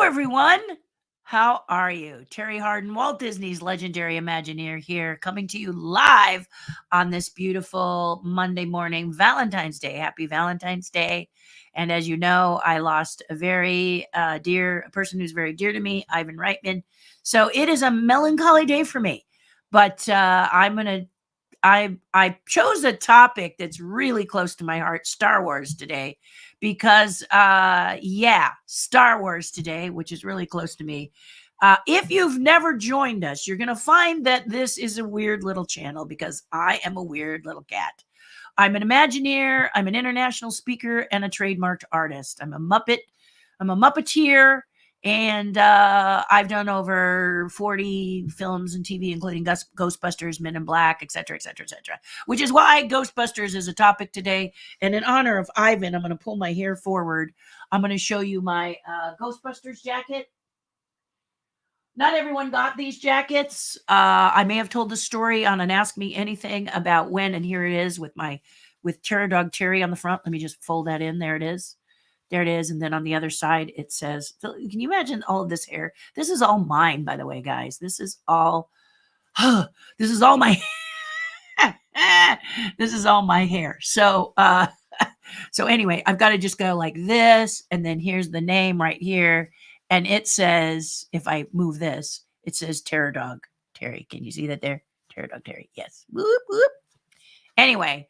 everyone. How are you? Terri Hardin, Walt Disney's legendary Imagineer here, coming to you live on this beautiful Monday morning, Valentine's Day. Happy Valentine's Day. And as you know, I lost a very a person who's very dear to me, Ivan Reitman. So it is a melancholy day for me. But I chose a topic that's really close to my heart, Star Wars today, because Star Wars today, which is really close to me. If you've never joined us, you're going to find that this is a weird little channel because I am a weird little cat. I'm an Imagineer, I'm an international speaker, and a trademarked artist. I'm a Muppet, I'm a Muppeteer, and I've done over 40 films and TV, including Ghostbusters, Men in Black, etc., etc., etc. Which is why Ghostbusters is a topic today. And in honor of Ivan, I'm going to pull my hair forward. I'm going to show you my Ghostbusters jacket. Not everyone got these jackets. I may have told the story on an Ask Me Anything about when, and here it is with Terror Dog Terry on the front. Let me just fold that in. There it is. There it is. And then on the other side, it says, can you imagine all of this hair? This is all mine, by the way, guys. This is all my, this is all my hair. So, so anyway, I've got to just go like this. And then here's the name right here. And it says, if I move this, it says Terror Dog Terry. Can you see that there? Terror Dog Terry. Yes. Whoop, whoop. Anyway.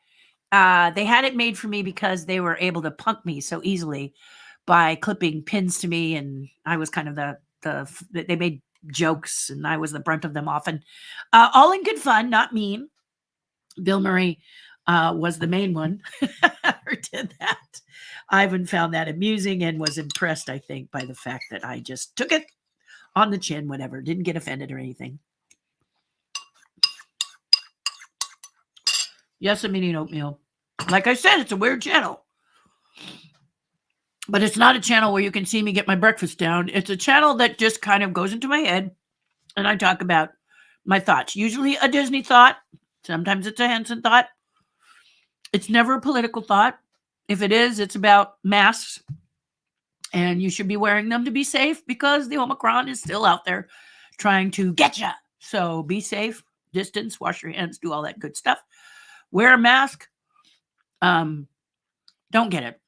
They had it made for me because they were able to punk me so easily by clipping pins to me. And I was kind of they made jokes and I was the brunt of them often. All in good fun, not mean. Bill Murray was the main one who did that. Ivan found that amusing and was impressed, I think, by the fact that I just took it on the chin, whatever, didn't get offended or anything. Yes, I'm eating oatmeal. Like I said, it's a weird channel. But it's not a channel where you can see me get my breakfast down. It's a channel that just kind of goes into my head and I talk about my thoughts. Usually a Disney thought. Sometimes it's a Henson thought. It's never a political thought. If it is, it's about masks. And you should be wearing them to be safe because the Omicron is still out there trying to get you. So be safe, distance, wash your hands, do all that good stuff. Wear a mask. Don't get it.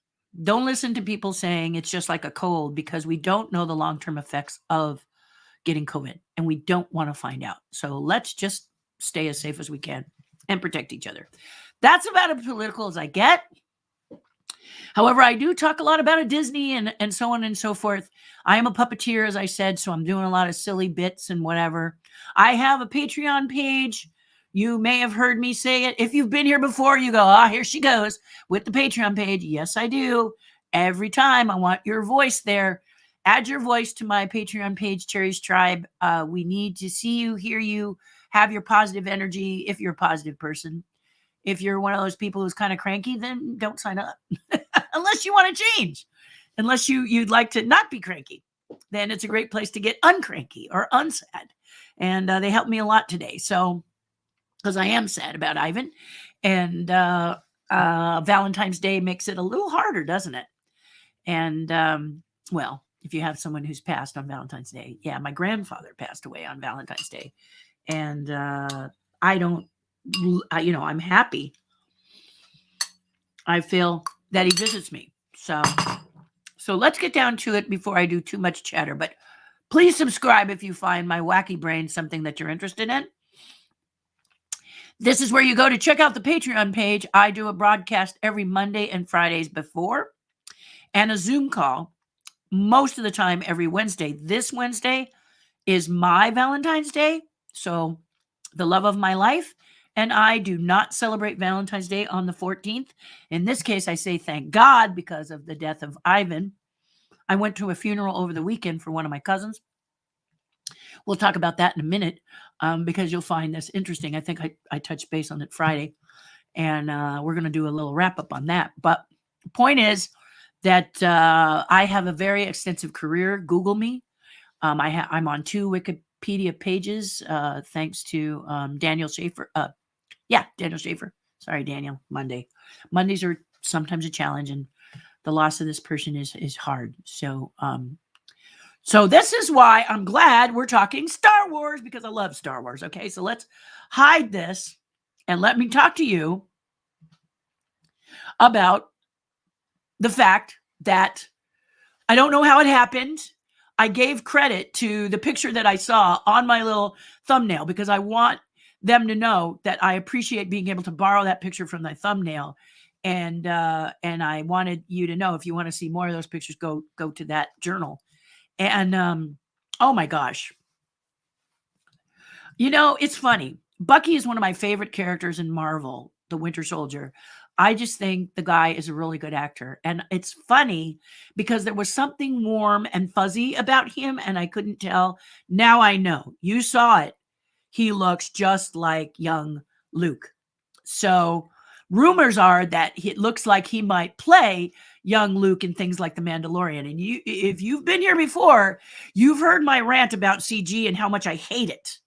Don't listen to people saying it's just like a cold because we don't know the long-term effects of getting COVID and we don't want to find out. So let's just stay as safe as we can and protect each other. That's about as political as I get. However, I do talk a lot about a Disney and so on and so forth. I am a puppeteer, as I said, so I'm doing a lot of silly bits and whatever. I have a Patreon page. You may have heard me say it. If you've been here before, you go, here she goes with the Patreon page. Yes, I do. Every time I want your voice there. Add your voice to my Patreon page, Terry's Tribe. We need to see you, hear you, have your positive energy if you're a positive person. If you're one of those people who's kind of cranky, then don't sign up. Unless you want to change. Unless you'd like to not be cranky. Then it's a great place to get uncranky or unsad. And they helped me a lot today. So, because I am sad about Ivan. And Valentine's Day makes it a little harder, doesn't it? And, well, if you have someone who's passed on Valentine's Day. Yeah, my grandfather passed away on Valentine's Day. And I'm happy. I feel that he visits me. So let's get down to it before I do too much chatter. But please subscribe if you find my wacky brain something that you're interested in. This is where you go to check out the Patreon page. I do a broadcast every Monday and Fridays before and a Zoom call most of the time every Wednesday. This Wednesday is my Valentine's Day. So the love of my life. And I do not celebrate Valentine's Day on the 14th. In this case, I say thank God because of the death of Ivan. I went to a funeral over the weekend for one of my cousins. We'll talk about that in a minute because you'll find this interesting. I think I touched base on it Friday. And we're going to do a little wrap up on that. But the point is that I have a very extensive career. Google me. I'm on 2 Wikipedia pages thanks to Daniel Schaefer. Daniel Schaefer. Sorry, Daniel. Mondays are sometimes a challenge, and the loss of this person is hard. So So this is why I'm glad we're talking Star Wars, because I love Star Wars. Okay, so let's hide this and let me talk to you about the fact that I don't know how it happened. I gave credit to the picture that I saw on my little thumbnail because I want them to know that I appreciate being able to borrow that picture from my thumbnail. And I wanted you to know, if you want to see more of those pictures, go to that journal. And oh my gosh. You know, it's funny. Bucky is one of my favorite characters in Marvel, the Winter Soldier. I just think the guy is a really good actor. And it's funny because there was something warm and fuzzy about him, and I couldn't tell. Now I know. You saw it. He looks just like young Luke. So rumors are that it looks like he might play young Luke in things like The Mandalorian. And you, if you've been here before, you've heard my rant about CG and how much I hate it,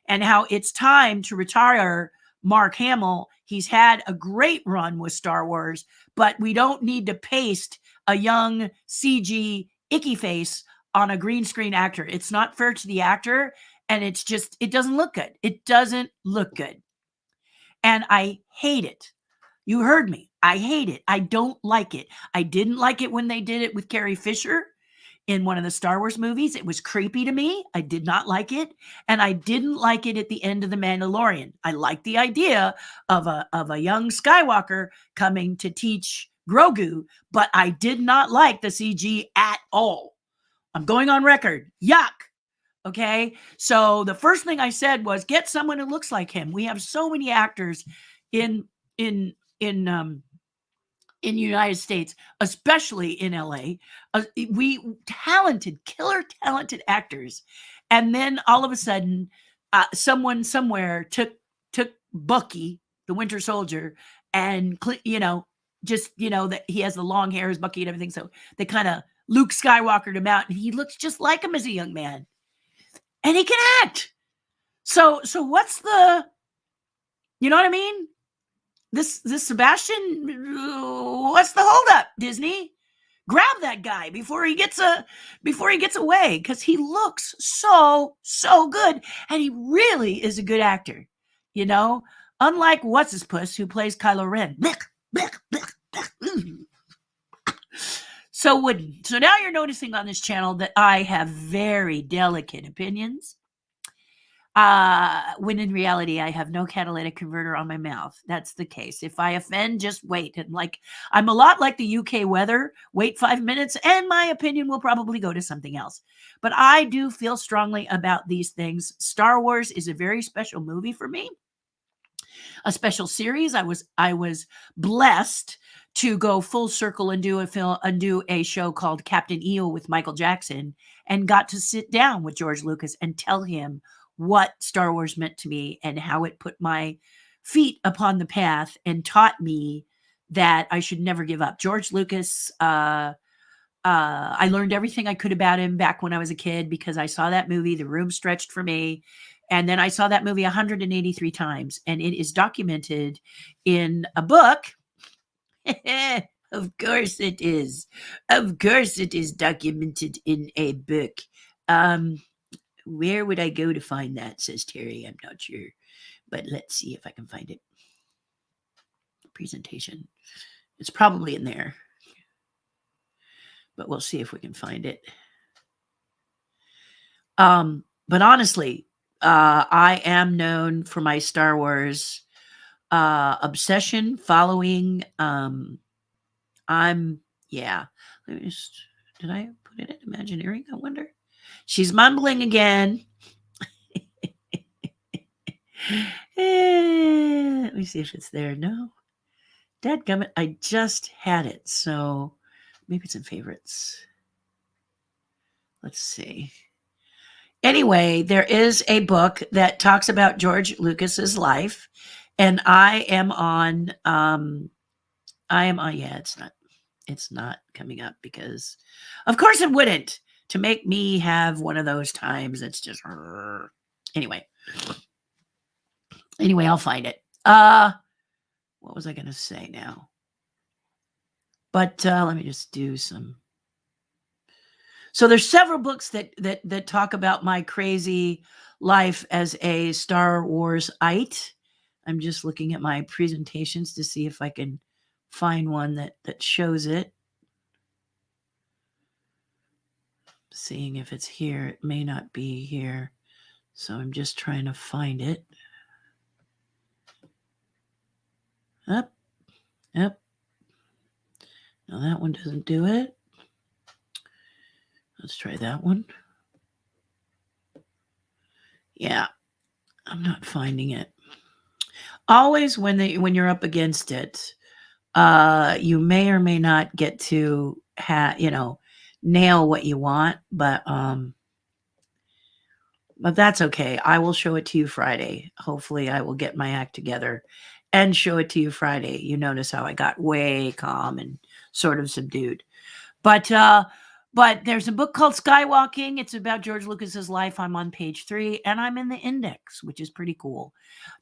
and how it's time to retire Mark Hamill. He's had a great run with Star Wars, but we don't need to paste a young CG icky face on a green screen actor. It's not fair to the actor, and it's just, it doesn't look good. It doesn't look good. And I hate it. You heard me. I hate it. I don't like it. I didn't like it when they did it with Carrie Fisher in one of the Star Wars movies. It was creepy to me. I did not like it. And I didn't like it at the end of The Mandalorian. I liked the idea of a young Skywalker coming to teach Grogu, but I did not like the CG at all. I'm going on record. Yuck. Okay. So the first thing I said was, get someone who looks like him. We have so many actors in the United States, especially in LA, killer talented actors. And then all of a sudden, someone somewhere took Bucky, the Winter Soldier, and that he has the long hair as Bucky and everything. So they kind of Luke Skywalkered him out, and he looks just like him as a young man, and he can act. So what's the, you know what I mean? This Sebastian, what's the holdup, Disney? Grab that guy before he gets away, because he looks so good, and he really is a good actor. You know, unlike what's his puss who plays Kylo Ren. So wooden. So now you're noticing on this channel that I have very delicate opinions. When in reality, I have no catalytic converter on my mouth. That's the case. If I offend, just wait. And I'm a lot like the UK weather. Wait 5 minutes and my opinion will probably go to something else. But I do feel strongly about these things. Star Wars is a very special movie for me. A special series. I was blessed to go full circle and do a show called Captain EO with Michael Jackson, and got to sit down with George Lucas and tell him what Star Wars meant to me and how it put my feet upon the path and taught me that I should never give up. George Lucas, I learned everything I could about him back when I was a kid, because I saw that movie, The Room Stretched for Me. And then I saw that movie 183 times, and it is documented in a book. Of course it is. Of course it is documented in a book. Where would I go to find that, says Terry. I'm not sure, but let's see if I can find it. Presentation. It's probably in there, but we'll see if we can find it. But honestly, I am known for my Star Wars obsession, following. Let me just, did I put it in Imagineering? I wonder. She's mumbling again. Let me see if it's there. No. Dadgummit, I just had it. So maybe it's in favorites. Let's see. Anyway, there is a book that talks about George Lucas's life, and I am on, it's not coming up, because of course it wouldn't, to make me have one of those times. It's just, anyway, I'll find it. What was I going to say now? But let me just do some. So there's several books that talk about my crazy life as a Star Wars-ite. I'm just looking at my presentations to see if I can find one that shows it. Seeing if it's here. It may not be here. So I'm just trying to find it. Up. Yep. No, that one doesn't do it. Let's try that one. Yeah. I'm not finding it. Always when you're up against it, you may or may not get to nail what you want, but that's okay. I will show it to you Friday. Hopefully I will get my act together and show it to you Friday. You notice how I got way calm and sort of subdued. But there's a book called Skywalking. It's about George Lucas's life. I'm on page 3, and I'm in the index, which is pretty cool.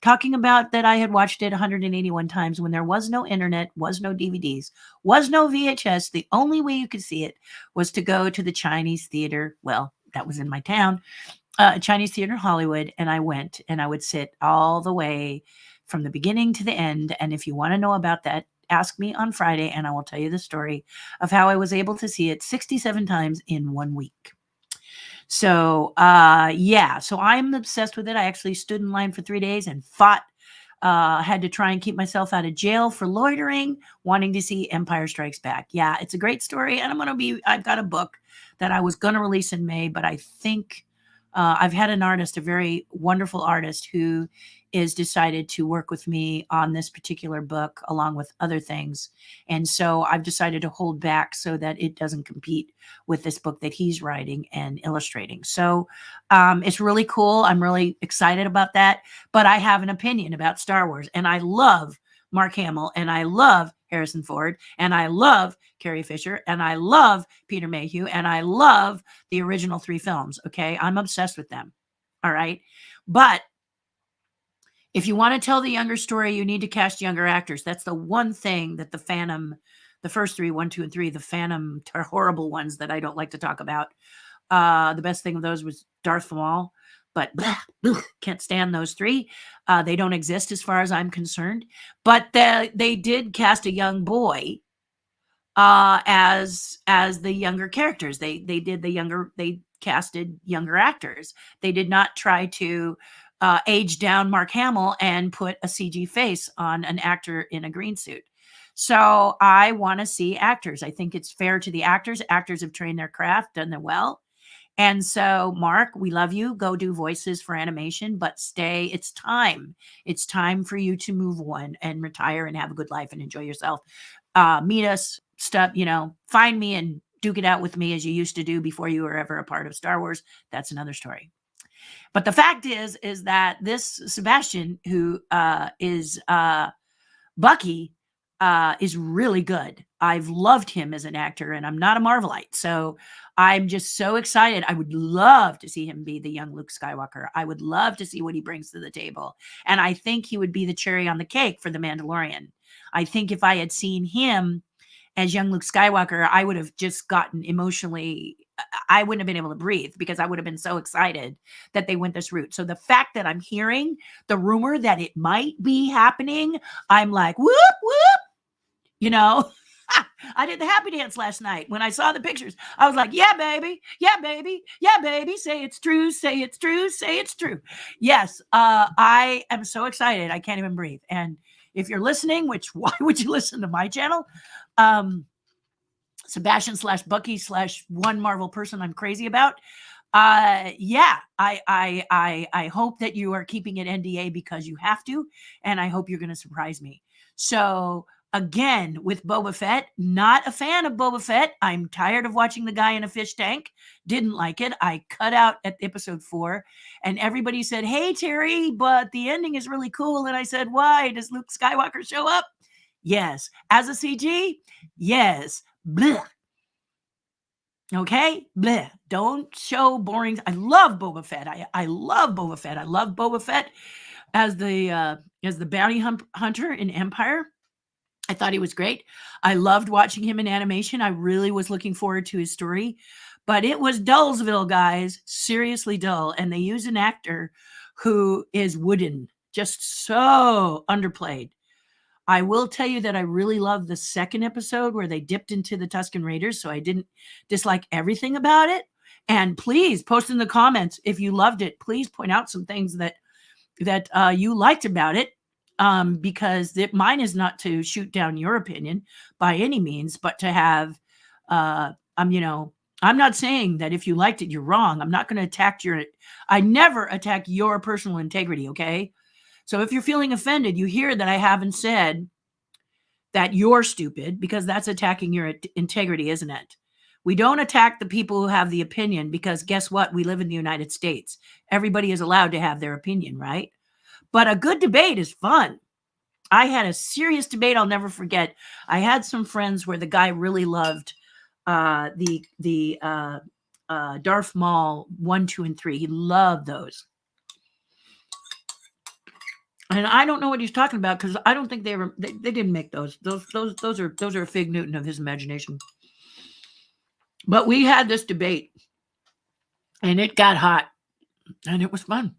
Talking about that I had watched it 181 times when there was no internet, was no DVDs, was no VHS. The only way you could see it was to go to the Chinese theater. Well, that was in my town, Chinese theater in Hollywood, and I went, and I would sit all the way from the beginning to the end. And if you want to know about that, ask me on Friday, and I will tell you the story of how I was able to see it 67 times in 1 week. So, so I'm obsessed with it. I actually stood in line for 3 days and fought. Had to try and keep myself out of jail for loitering, wanting to see Empire Strikes Back. Yeah, it's a great story, and I've got a book that I was going to release in May, but I think I've had an artist, a very wonderful artist, who is decided to work with me on this particular book along with other things. And so I've decided to hold back so that it doesn't compete with this book that he's writing and illustrating. So it's really cool. I'm really excited about that. But I have an opinion about Star Wars, and I love Mark Hamill, and I love Harrison Ford, and I love Carrie Fisher, and I love Peter Mayhew, and I love the original 3 films. Okay. I'm obsessed with them. All right. But if you want to tell the younger story, you need to cast younger actors. That's the one thing that the Phantom, the first 3, 1, 2, and 3, the Phantom are horrible ones that I don't like to talk about. The best thing of those was Darth Maul, but can't stand those 3. They don't exist as far as I'm concerned. But they did cast a young boy as the younger characters. They casted younger actors. They did not try to age down Mark Hamill and put a CG face on an actor in a green suit. So I want to see actors. I think it's fair to the actors. Actors have trained their craft, done them well. And so, Mark, we love you. Go do voices for animation, but stay. It's time. It's time for you to move on and retire and have a good life and enjoy yourself. Meet us, stuff, find me and duke it out with me as you used to do before you were ever a part of Star Wars. That's another story. But the fact is that this Sebastian, who is Bucky, is really good. I've loved him as an actor, and I'm not a Marvelite. So I'm just so excited. I would love to see him be the young Luke Skywalker. I would love to see what he brings to the table. And I think he would be the cherry on the cake for The Mandalorian. I think if I had seen him as young Luke Skywalker, I would have just gotten emotionally, I wouldn't have been able to breathe because I would have been so excited that they went this route. So the fact that I'm hearing the rumor that it might be happening, I'm like, whoop, whoop. I did the happy dance last night. When I saw the pictures, I was like, yeah, baby. Yeah, baby. Yeah, baby. Say it's true. Say it's true. Say it's true. Yes. I am so excited. I can't even breathe. And if you're listening, which why would you listen to my channel? Sebastian / Bucky / one Marvel person I'm crazy about. I hope that you are keeping it NDA because you have to, and I hope you're going to surprise me. So again, with Boba Fett, not a fan of Boba Fett. I'm tired of watching the guy in a fish tank. Didn't like it. I cut out at episode 4, and everybody said, hey, Terry, but the ending is really cool. And I said, why? Does Luke Skywalker show up? Yes. As a CG? Yes. Blech. Okay? Blech. Don't show boring. I love Boba Fett. I love Boba Fett. I love Boba Fett as the bounty hunter in Empire. I thought he was great. I loved watching him in animation. I really was looking forward to his story. But it was Dullsville, guys. Seriously dull. And they use an actor who is wooden, just so underplayed. I will tell you that I really loved the second episode where they dipped into the Tusken Raiders, so I didn't dislike everything about it. And please post in the comments if you loved it. Please point out some things that you liked about it, because mine is not to shoot down your opinion by any means, but to have, I'm not saying that if you liked it, you're wrong. I'm not going to attack I never attack your personal integrity, okay? So if you're feeling offended, you hear that I haven't said that you're stupid, because that's attacking your integrity, isn't it? We don't attack the people who have the opinion, because guess what? We live in the United States. Everybody is allowed to have their opinion, right? But a good debate is fun. I had a serious debate I'll never forget. I had some friends where the guy really loved the Darth Maul 1, 2, and 3. He loved those. And I don't know what he's talking about, because I don't think they didn't make those. Those are a fig Newton of his imagination. But we had this debate, and it got hot, and it was fun.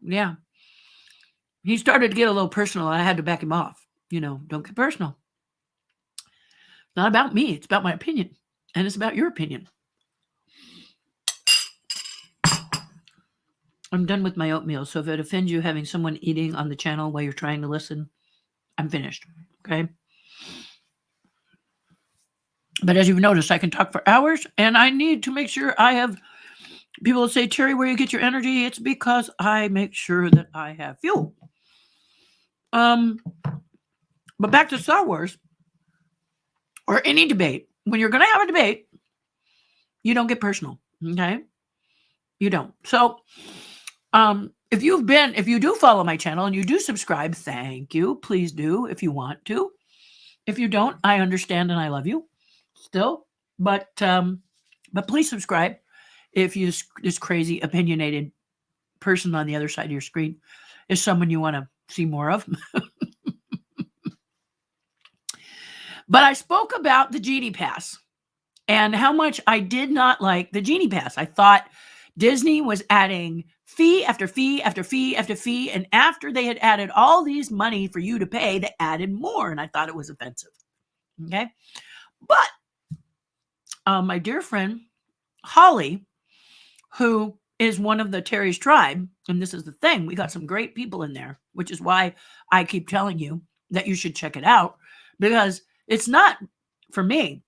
Yeah. He started to get a little personal. I had to back him off. Don't get personal. It's not about me. It's about my opinion, and it's about your opinion. I'm done with my oatmeal, so if it offends you having someone eating on the channel while you're trying to listen, I'm finished, okay? But as you've noticed, I can talk for hours, and I need to make sure I have people say, Terry, where you get your energy? It's because I make sure that I have fuel. But back to Star Wars, or any debate. When you're going to have a debate, you don't get personal, okay? You don't. So, if you do follow my channel and you do subscribe, thank you. Please do if you want to. If you don't, I understand and I love you still. But please subscribe if this crazy opinionated person on the other side of your screen is someone you want to see more of. But I spoke about the Genie Pass and how much I did not like the Genie Pass. I thought Disney was adding fee after fee after fee after fee. And after they had added all these money for you to pay, they added more. And I thought it was offensive. Okay. But my dear friend, Holly, who is one of the Terry's tribe, and this is the thing, we got some great people in there, which is why I keep telling you that you should check it out, because it's not for me.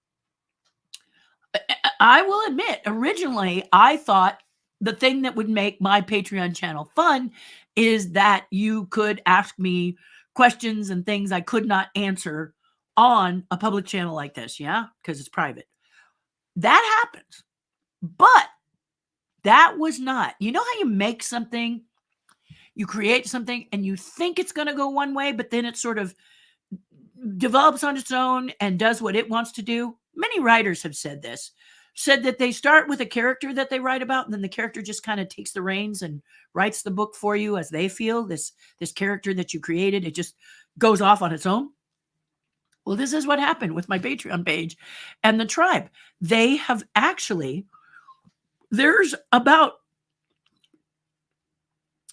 I will admit, originally, I thought the thing that would make my Patreon channel fun is that you could ask me questions and things I could not answer on a public channel like this, yeah? Because it's private. That happens. But that was not. You know how you make something, you create something, and you think it's going to go one way, but then it sort of develops on its own and does what it wants to do? Many writers have said this. Said that they start with a character that they write about, and then the character just kind of takes the reins and writes the book for you as they feel. This character that you created, it just goes off on its own. Well, this is what happened with my Patreon page and the tribe. They have actually, there's about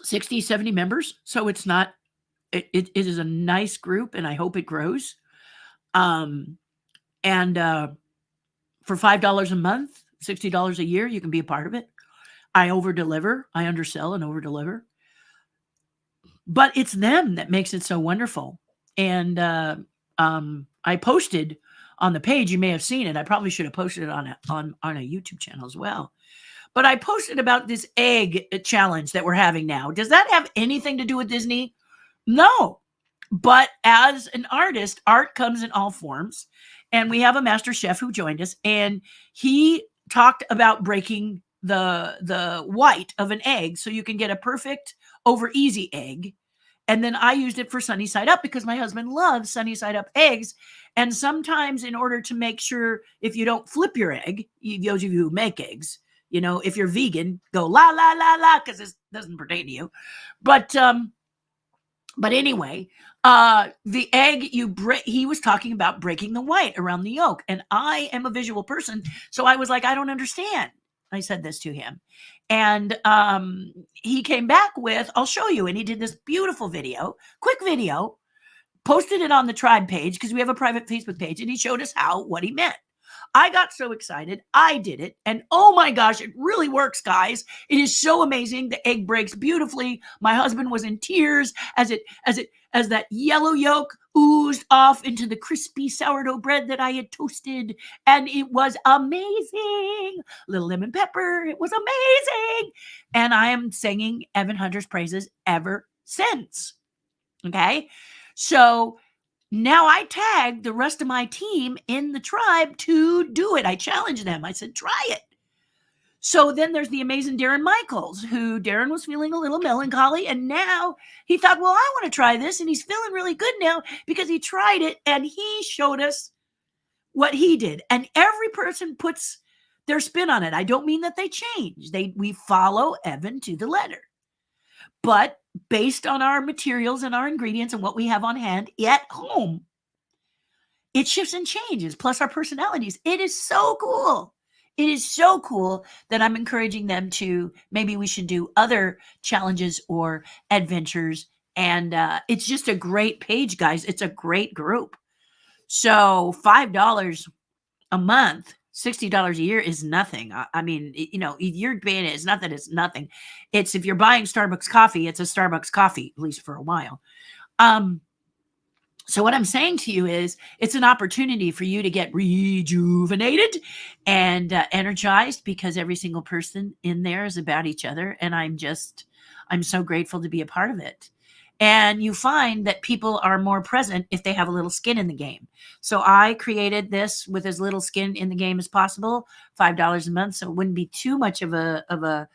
60, 70 members. So it's not, it is a nice group, and I hope it grows. For $5 a month, $60 a year, you can be a part of it. I over-deliver. I undersell and over-deliver. But it's them that makes it so wonderful. And I posted on the page. You may have seen it. I probably should have posted it on a YouTube channel as well. But I posted about this egg challenge that we're having now. Does that have anything to do with Disney? No. But as an artist, art comes in all forms. And we have a master chef who joined us, and he talked about breaking the white of an egg so you can get a perfect over easy egg. And then I used it for sunny side up because my husband loves sunny side up eggs. And sometimes in order to make sure if you don't flip your egg, those of you who make eggs, if you're vegan, go la, la, la, la, because this doesn't pertain to you. But anyway, The egg you break, he was talking about breaking the white around the yolk. And I am a visual person. So I was like, I don't understand. I said this to him. And he came back with, I'll show you. And he did this beautiful video, quick video, posted it on the tribe page because we have a private Facebook page. And he showed us what he meant. I got so excited. I did it. And oh my gosh, it really works, guys. It is so amazing. The egg breaks beautifully. My husband was in tears as that yellow yolk oozed off into the crispy sourdough bread that I had toasted. And it was amazing. Little lemon pepper. It was amazing. And I am singing Evan Hunter's praises ever since. Okay. So now I tagged the rest of my team in the tribe to do it. I challenged them. I said, try it. So then there's the amazing Darren Michaels, who Darren was feeling a little melancholy. And now he thought, well, I want to try this. And he's feeling really good now because he tried it and he showed us what he did. And every person puts their spin on it. I don't mean that they change. We follow Evan to the letter. But based on our materials and our ingredients and what we have on hand at home, it shifts and changes, plus our personalities. It is so cool. It is so cool that I'm encouraging them to, maybe we should do other challenges or adventures. And it's just a great page, guys. It's a great group. So $5 a month, $60 a year is nothing. I mean, if you're paying it, it's not that it's nothing. It's if you're buying Starbucks coffee, it's a Starbucks coffee, at least for a while. So what I'm saying to you is it's an opportunity for you to get rejuvenated and energized, because every single person in there is about each other. And I'm so grateful to be a part of it. And you find that people are more present if they have a little skin in the game. So I created this with as little skin in the game as possible, $5 a month. So it wouldn't be too much of a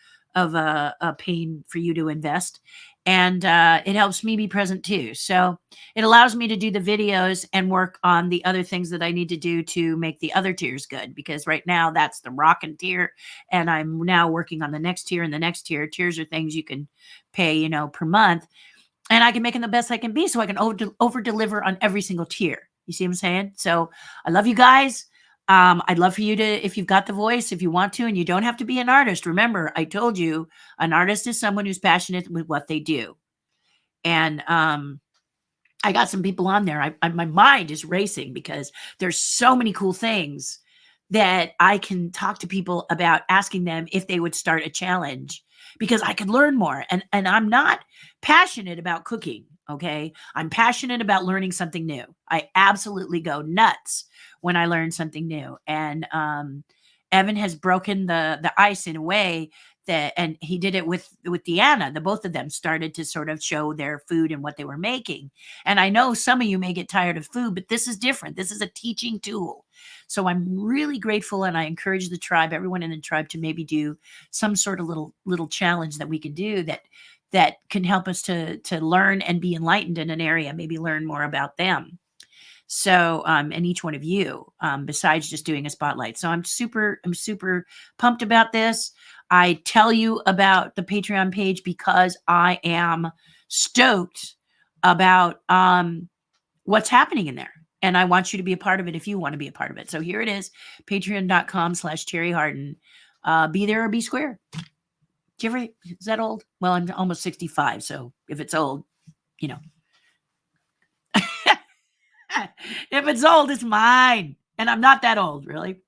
pain for you to invest. And it helps me be present too. So it allows me to do the videos and work on the other things that I need to do to make the other tiers good. Because right now that's the rockin' tier. And I'm now working on the next tier and the next tier. Tiers are things you can pay, per month. And I can make them the best I can be so I can over deliver on every single tier. You see what I'm saying? So I love you guys. I'd love for you to, if you've got the voice, if you want to, and you don't have to be an artist. Remember, I told you an artist is someone who's passionate with what they do. And I got some people on there. My mind is racing because there's so many cool things that I can talk to people about, asking them if they would start a challenge, because I could learn more. And I'm not passionate about cooking. Okay. I'm passionate about learning something new. I absolutely go nuts when I learn something new. And Evan has broken the ice in a way that, and he did it with Deanna. The both of them started to sort of show their food and what they were making. And I know some of you may get tired of food, but this is different. This is a teaching tool. So I'm really grateful, and I encourage the tribe, everyone in the tribe, to maybe do some sort of little challenge that we can do that can help us to learn and be enlightened in an area, maybe learn more about them. So, and each one of you, besides just doing a spotlight. So I'm super pumped about this. I tell you about the Patreon page because I am stoked about what's happening in there. And I want you to be a part of it if you want to be a part of it. So here it is, patreon.com/Terri Hardin. Be there or be square. Is that old? Well, I'm almost 65. So if it's old, if it's old, it's mine. And I'm not that old, really.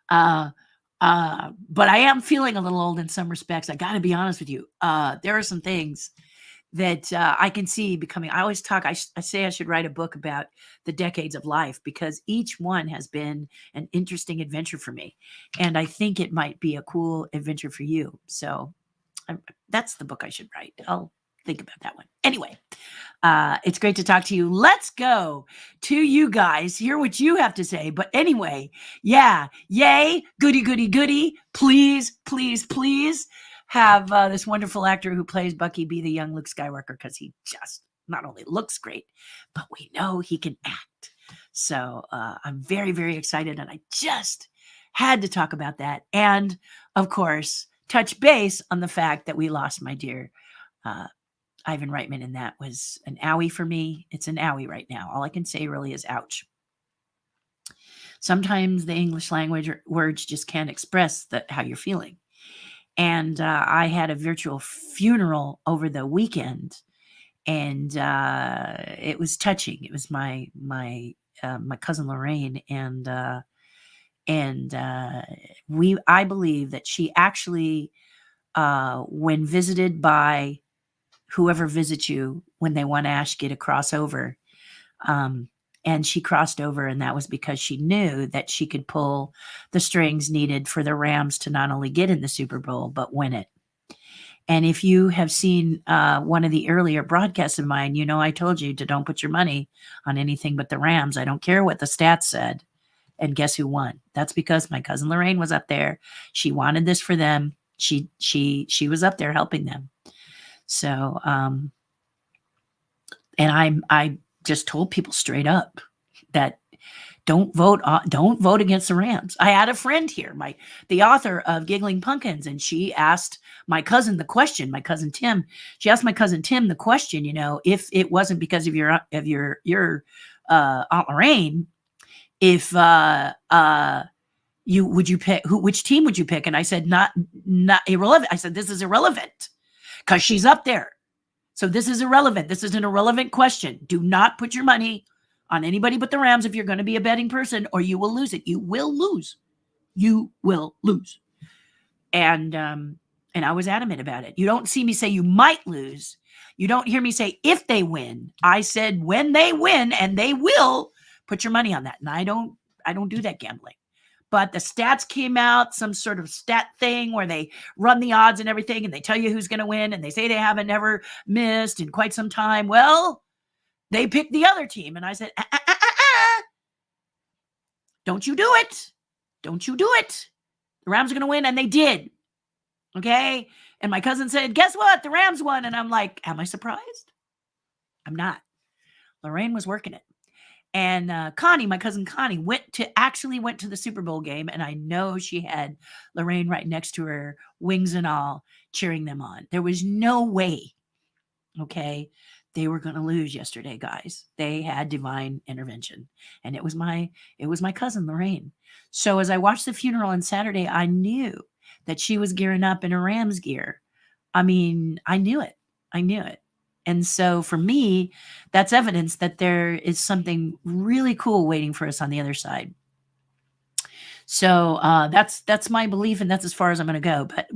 But I am feeling a little old in some respects. I got to be honest with you. There are some things that I can see becoming. I always talk, I say I should write a book about the decades of life, because each one has been an interesting adventure for me. And I think it might be a cool adventure for you. So that's the book I should write. I'll think about that one. Anyway, it's great to talk to you. Let's go to you guys, hear what you have to say. But anyway, yeah, yay, goody, goody, goody. Please, please, please have this wonderful actor who plays Bucky be the young Luke Skywalker, because he just not only looks great, but we know he can act. So I'm very, very excited, and I just had to talk about that. And of course, touch base on the fact that we lost my dear Ivan Reitman, and that was an owie for me. It's an owie right now. All I can say really is ouch. Sometimes the English language words just can't express how you're feeling. And I had a virtual funeral over the weekend, and it was touching. It was my cousin Lorraine, and I believe that she actually, when visited by whoever visits you when they want to ask you to cross over, and she crossed over, and that was because she knew that she could pull the strings needed for the Rams to not only get in the Super Bowl, but win it. And if you have seen one of the earlier broadcasts of mine, I told you to don't put your money on anything but the Rams. I don't care what the stats said. And guess who won? That's because my cousin Lorraine was up there. She wanted this for them. She was up there helping them. So, and I just told people straight up that don't vote against the Rams. I had a friend here, the author of Giggling Pumpkins, and she asked my cousin the question. My cousin Tim, she asked my cousin Tim the question. If it wasn't because of your Aunt Lorraine, if would you pick which team would you pick? And I said not irrelevant. I said this is irrelevant because she's up there. So this is irrelevant. This is an irrelevant question. Do not put your money on anybody but the Rams if you're going to be a betting person, or you will lose it. You will lose. You will lose. And I was adamant about it. You don't see me say you might lose. You don't hear me say if they win. I said when they win, and they will, put your money on that. And I don't do that gambling. But the stats came out, some sort of stat thing where they run the odds and everything, and they tell you who's going to win, and they say they haven't never missed in quite some time. Well, they picked the other team, and I said, don't you do it. Don't you do it. The Rams are going to win, and they did. Okay? And my cousin said, guess what? The Rams won. And I'm like, am I surprised? I'm not. Lorraine was working it. And Connie, my cousin Connie, went to the Super Bowl game, and I know she had Lorraine right next to her, wings and all, cheering them on. There was no way, okay, they were going to lose yesterday, guys. They had divine intervention, and it was my cousin Lorraine. So as I watched the funeral on Saturday, I knew that she was gearing up in a Rams gear. I mean, I knew it. And so for me, that's evidence that there is something really cool waiting for us on the other side. So that's my belief, and that's as far as I'm going to go. But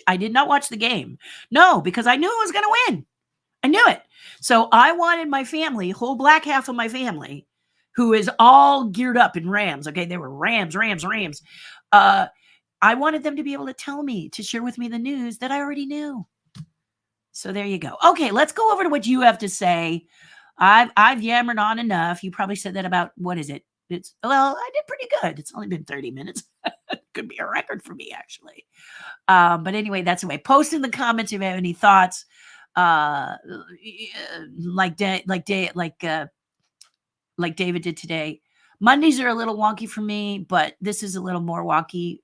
I did not watch the game. No, because I knew I was going to win. I knew it. So I wanted my family, whole black half of my family, who is all geared up in Rams. Okay, they were Rams. I wanted them to be able to share with me the news that I already knew. So there you go. Okay, let's go over to what you have to say. I've yammered on enough. You probably said that about, what is it? I did pretty good. It's only been 30 minutes. Could be a record for me, actually. But anyway, that's the way. Post in the comments if you have any thoughts. Like David did today. Mondays are a little wonky for me, but this is a little more wonky,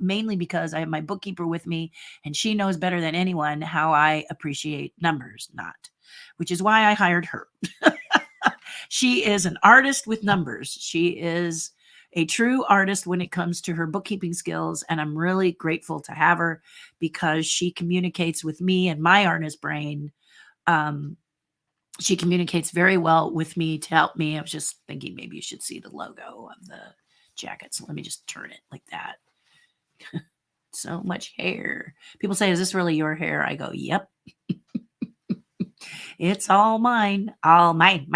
mainly because I have my bookkeeper with me, and she knows better than anyone how I appreciate numbers, which is why I hired her. She is an artist with numbers. She is a true artist when it comes to her bookkeeping skills, and I'm really grateful to have her because she communicates with me and my artist brain. She communicates very well with me to help me. I was just thinking maybe you should see the logo of the jacket. So let me just turn it like that. So much hair. People say, is this really your hair? I go, yep. It's all mine. All mine.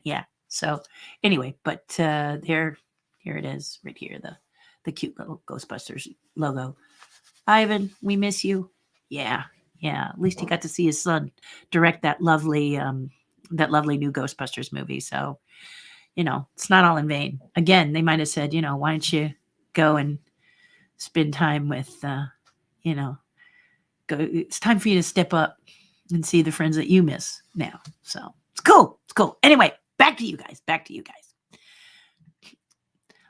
Yeah. So anyway, but here it is right here. The cute little Ghostbusters logo. Ivan, we miss you. Yeah. At least he got to see his son direct that lovely new Ghostbusters movie. So, it's not all in vain. Again, they might have said, why don't you go and spend time with, it's time for you to step up and see the friends that you miss now. So it's cool. Anyway, back to you guys.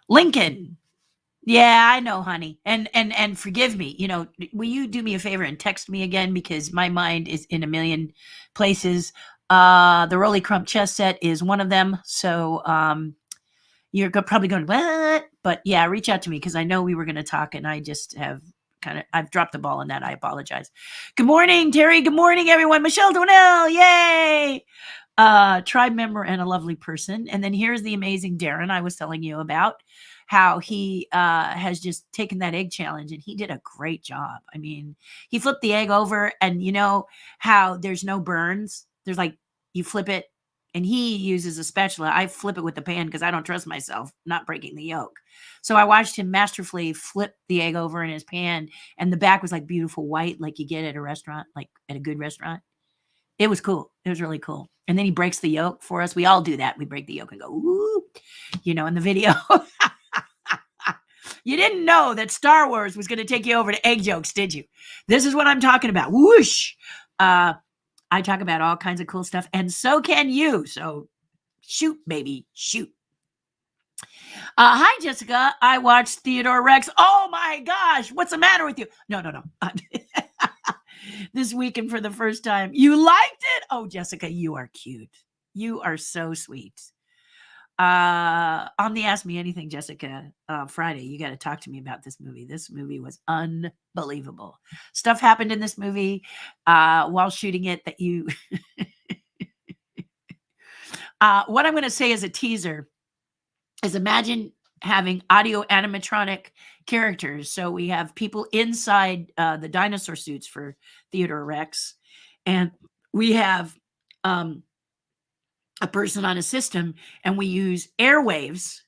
Lincoln Yeah, I know, honey. And forgive me. Will you do me a favor and text me again, because my mind is in a million places. The Rolly Crump chess set is one of them. So you're probably going, what? But yeah, reach out to me, because I know we were going to talk, and I just have I've dropped the ball on that. I apologize. Good morning, Terry. Good morning, everyone. Michelle Donnell. Yay. Tribe member and a lovely person. And then here's the amazing Darren I was telling you about, how he has just taken that egg challenge, and he did a great job. I mean, he flipped the egg over, and you know how there's no burns. There's like, you flip it, and he uses a spatula. I flip it with the pan because I don't trust myself not breaking the yolk. So I watched him masterfully flip the egg over in his pan, and the back was like beautiful white, like you get at a restaurant, like at a good restaurant. It was cool. It was really cool. And then he breaks the yolk for us. We all do that. We break the yolk and go, ooh, in the video. You didn't know that Star Wars was going to take you over to egg jokes, did you? This is what I'm talking about. Whoosh. I talk about all kinds of cool stuff, and so can you. So shoot, baby, shoot. Hi, Jessica. I watched Theodore Rex. Oh my gosh, what's the matter with you? No. This weekend for the first time. You liked it? Oh, Jessica, you are cute. You are so sweet. On the Ask Me Anything, Jessica, Friday, you got to talk to me about this movie. This movie was unbelievable. Stuff happened in this movie while shooting it that you... what I'm going to say as a teaser is, imagine having audio animatronic characters. So we have people inside the dinosaur suits for Theodore Rex, and we have a person on a system, and we use airwaves,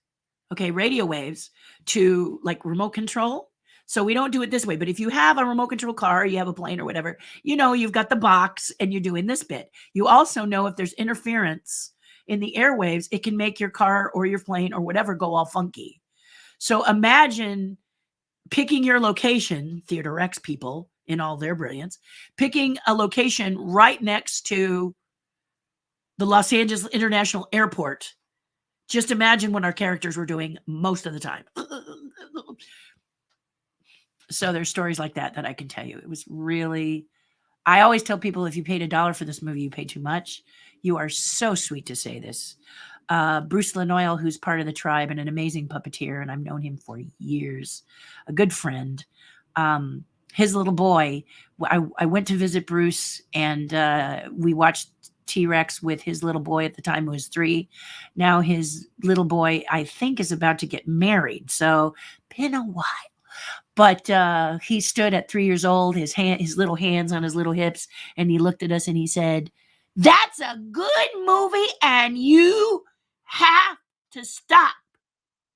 radio waves, to like remote control. So we don't do it this way, but if you have a remote control car, you have a plane or whatever, you've got the box and you're doing this bit. You also know if there's interference in the airwaves, it can make your car or your plane or whatever go all funky. So imagine picking your location, Theodore Rex people in all their brilliance, picking a location right next to the Los Angeles International Airport. Just imagine what our characters were doing most of the time. So there's stories like that I can tell you. It was really, I always tell people, if you paid $1 for this movie, you paid too much. You are so sweet to say this. Bruce Lanoyle, who's part of the tribe and an amazing puppeteer, and I've known him for years, a good friend. His little boy, I went to visit Bruce, and we watched T-Rex with his little boy at the time, who was 3. Now his little boy, I think, is about to get married. So been a while. But he stood at 3 years old, his little hands on his little hips, and he looked at us and he said, "That's a good movie, and you have to stop."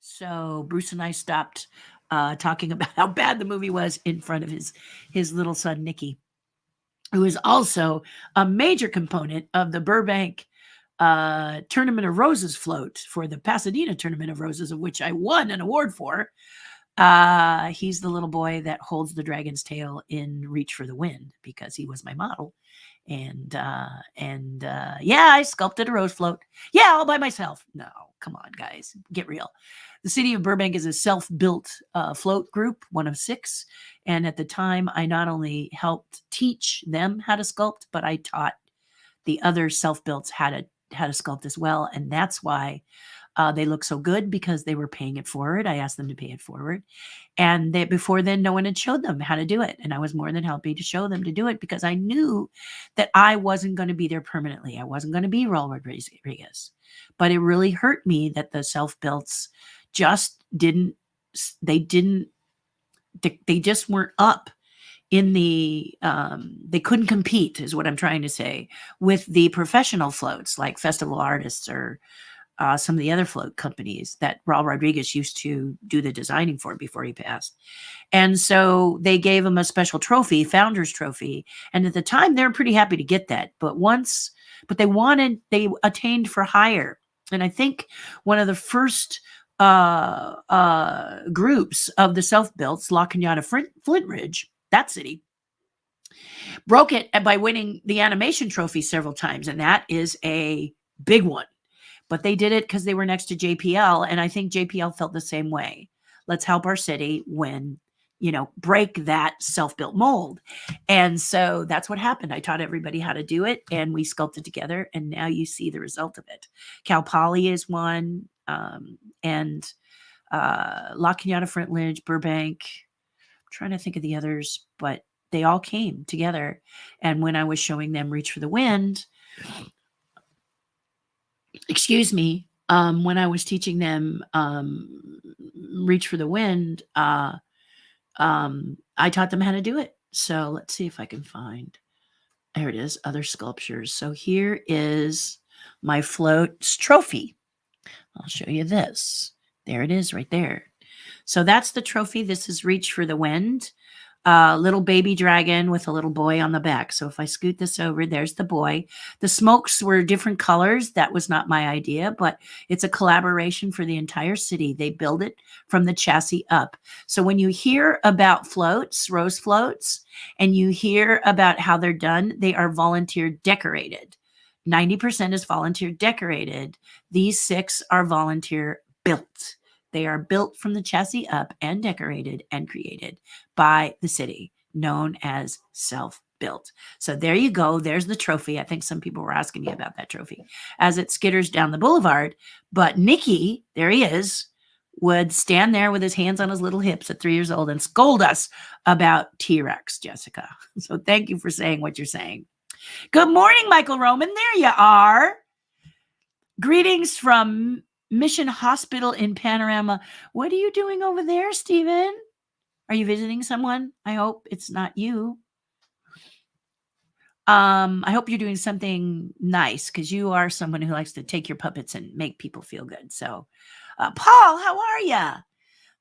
So Bruce and I stopped talking about how bad the movie was in front of his little son, Nicky, who is also a major component of the Burbank Tournament of Roses float for the Pasadena Tournament of Roses, of which I won an award for. He's the little boy that holds the dragon's tail in Reach for the Wind, because he was my model. And yeah, I sculpted a rose float. Yeah, all by myself. No, come on, guys, get real. The city of Burbank is a self-built float group, one of 6. And at the time, I not only helped teach them how to sculpt, but I taught the other self-builts how to sculpt as well. And that's why they look so good, because they were paying it forward. I asked them to pay it forward. And before then, no one had showed them how to do it. And I was more than happy to show them to do it, because I knew that I wasn't going to be there permanently. I wasn't going to be Raul Rodriguez. But it really hurt me that the self-builts just they just weren't up in the, they couldn't compete, is what I'm trying to say, with the professional floats like Festival Artists or some of the other float companies that Raul Rodriguez used to do the designing for before he passed. And so they gave him a special trophy, Founders Trophy. And at the time, they were pretty happy to get that. But they attained for hire. And I think one of the first groups of the self-builts, La Cañada Flint Ridge, that city, broke it by winning the animation trophy several times. And that is a big one. But they did it because they were next to JPL, and I think JPL felt the same way. Let's help our city break that self-built mold. And so that's what happened. I taught everybody how to do it, and we sculpted together, and now you see the result of it. Cal Poly is one, and La Cunada, Frontledge, Burbank. I'm trying to think of the others, but they all came together. And when I was showing them Reach for the Wind, when I was teaching them Reach for the Wind, I taught them how to do it. So let's see if I can find, there it is, other sculptures. So here is my floats trophy. I'll show you this. There it is right there. So that's the trophy. This is Reach for the Wind. Little baby dragon with a little boy on the back. So if I scoot this over, there's the boy. The smokes were different colors. That was not my idea, but it's a collaboration for the entire city. They build it from the chassis up. So when you hear about floats, rose floats, and you hear about how they're done, they are volunteer decorated. 90% is volunteer decorated. These 6 are volunteer built. They are built from the chassis up and decorated and created by the city, known as self-built. So there you go. There's the trophy. I think some people were asking me about that trophy as it skitters down the boulevard. But Nicky, there he is, would stand there with his hands on his little hips at 3 years old and scold us about T-Rex, Jessica. So thank you for saying what you're saying. Good morning, Michael Roman. There you are. Greetings from Mission Hospital in Panorama. What are you doing over there, Stephen? Are you visiting someone? I hope it's not you. I hope you're doing something nice, because you are someone who likes to take your puppets and make people feel good. So, Paul, how are you?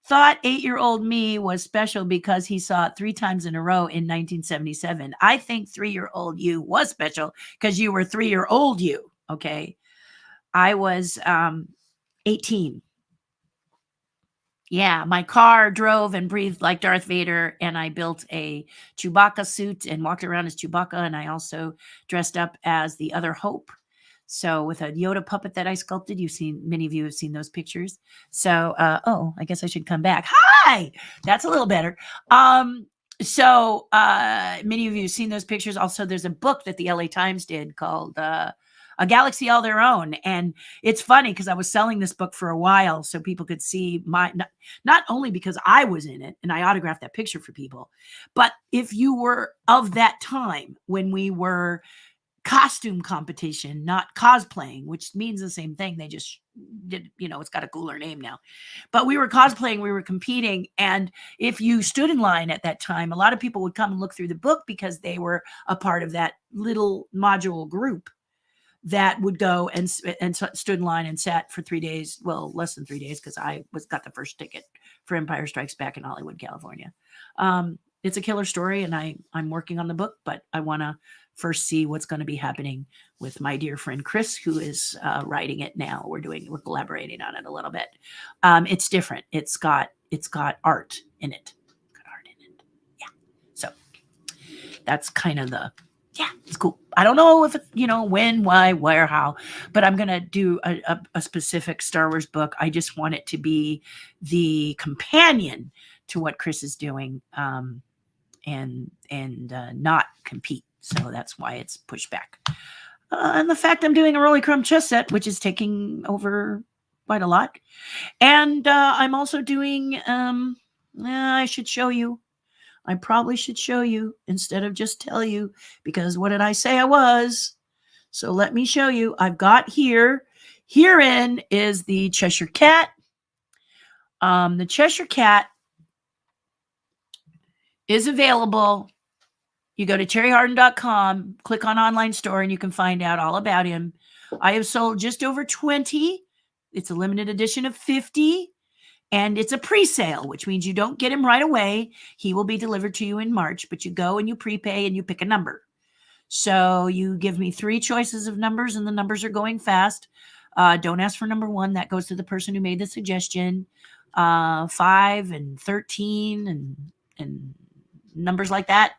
Thought 8-year-old me was special because he saw it 3 times in a row in 1977. I think 3-year-old you was special because you were 3-year-old you. Okay. I was 18. Yeah, my car drove and breathed like Darth Vader, and I built a Chewbacca suit and walked around as Chewbacca, and I also dressed up as the other Hope. So with a Yoda puppet that I sculpted, many of you have seen those pictures. So, I guess I should come back. Hi! That's a little better. So many of you have seen those pictures. Also, there's a book that the LA Times did called A Galaxy All Their Own. And it's funny because I was selling this book for a while so people could see not only because I was in it and I autographed that picture for people, but if you were of that time when we were costume competition, not cosplaying, which means the same thing. They just did, it's got a cooler name now. But we were cosplaying, we were competing. And if you stood in line at that time, a lot of people would come and look through the book because they were a part of that little module group that would go and stood in line and sat for 3 days. Well, less than 3 days, because I got the first ticket for Empire Strikes Back in Hollywood, California. It's a killer story, and I'm working on the book, but I want to first see what's going to be happening with my dear friend Chris, who is writing it now. We're collaborating on it a little bit. It's different. It's got art in it. Yeah. So that's kind of it's cool. I don't know if it's, when, why, where, how, but I'm going to do a specific Star Wars book. I just want it to be the companion to what Chris is doing, and not compete. So that's why it's pushed back. And the fact I'm doing a Rolly Crumb chess set, which is taking over quite a lot. And I'm also doing, I should show you. I probably should show you instead of just tell you, because what did I say I was? So let me show you. I've got herein is the Cheshire Cat. The Cheshire Cat is available. You go to TerriHarDin.com, click on online store, and you can find out all about him. I have sold just over 20. It's a limited edition of 50. And it's a pre-sale, which means you don't get him right away. He will be delivered to you in March, but you go and you prepay and you pick a number. So you give me 3 choices of numbers, and the numbers are going fast. Don't ask for number 1. That goes to the person who made the suggestion. 5 and 13 and numbers like that.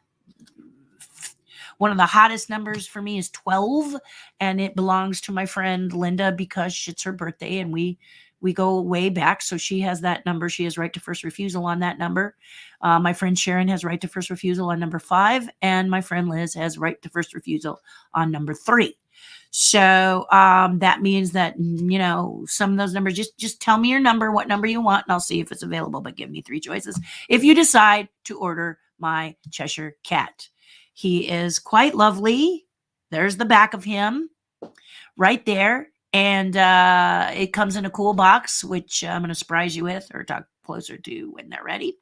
One of the hottest numbers for me is 12, and it belongs to my friend Linda because it's her birthday, and we We go way back. So she has that number. She has right to first refusal on that number. My friend Sharon has right to first refusal on number 5. And my friend Liz has right to first refusal on number 3. So that means that, some of those numbers, just tell me your number, what number you want, and I'll see if it's available, but give me 3 choices if you decide to order my Cheshire Cat. He is quite lovely. There's the back of him right there. And it comes in a cool box, which I'm going to surprise you with or talk closer to when they're ready.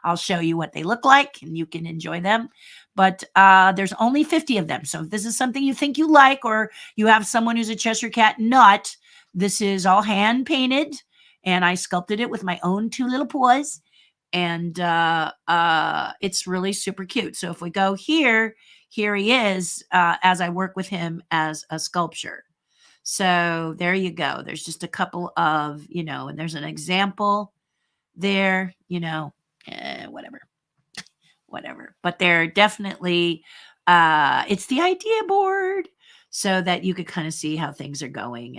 I'll show you what they look like and you can enjoy them. But there's only 50 of them. So if this is something you think you like, or you have someone who's a Cheshire Cat nut, this is all hand painted. And I sculpted it with my own 2 little paws. And it's really super cute. So if we go here he is as I work with him as a sculpture. So there you go. There's just a couple of, and there's an example there, whatever. But they're definitely, it's the idea board so that you could kind of see how things are going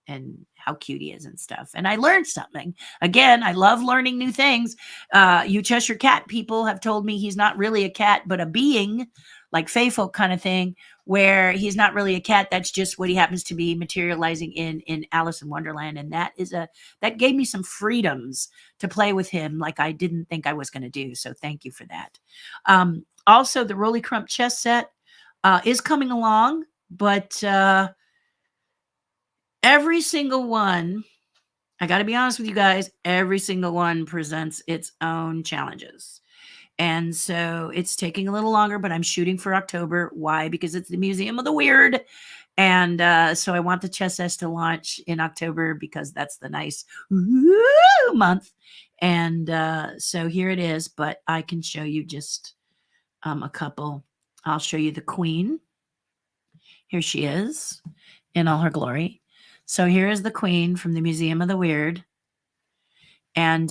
and how cute he is and stuff. And I learned something. Again, I love learning new things. You Cheshire Cat people have told me he's not really a cat, but a being, like Fae folk kind of thing, where he's not really a cat. That's just what he happens to be materializing in Alice in Wonderland. And that gave me some freedoms to play with him like I didn't think I was going to do. So thank you for that. Also, the Rolly Crump chess set is coming along, but every single one, I got to be honest with you guys, every single one presents its own challenges. And so it's taking a little longer, but I'm shooting for October. Why? Because it's the Museum of the Weird. And so I want the Chess S to launch in October because that's the nice month. And so here it is, but I can show you just a couple. I'll show you the Queen. Here she is in all her glory. So here is the Queen from the Museum of the Weird. And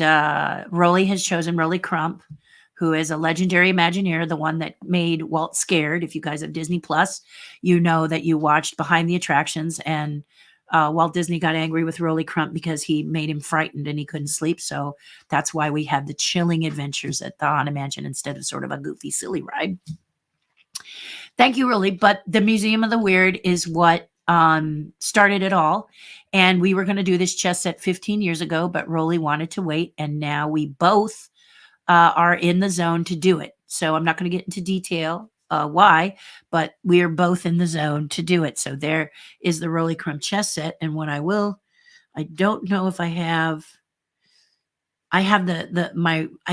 Rolly has chosen Rolly Crump, who is a legendary Imagineer, the one that made Walt scared. If you guys have Disney Plus, you know that you watched Behind the Attractions, and Walt Disney got angry with Rolly Crump because he made him frightened and he couldn't sleep. So that's why we have the chilling adventures at the Haunted Mansion instead of sort of a goofy, silly ride. Thank you, Rolly. But the Museum of the Weird is what started it all. And we were going to do this chess set 15 years ago, but Rolly wanted to wait. And now we both are in the zone to do it. So I'm not going to get into detail why, but we are both in the zone to do it. So there is the Rolly Crump chess set. And what I don't know if I have I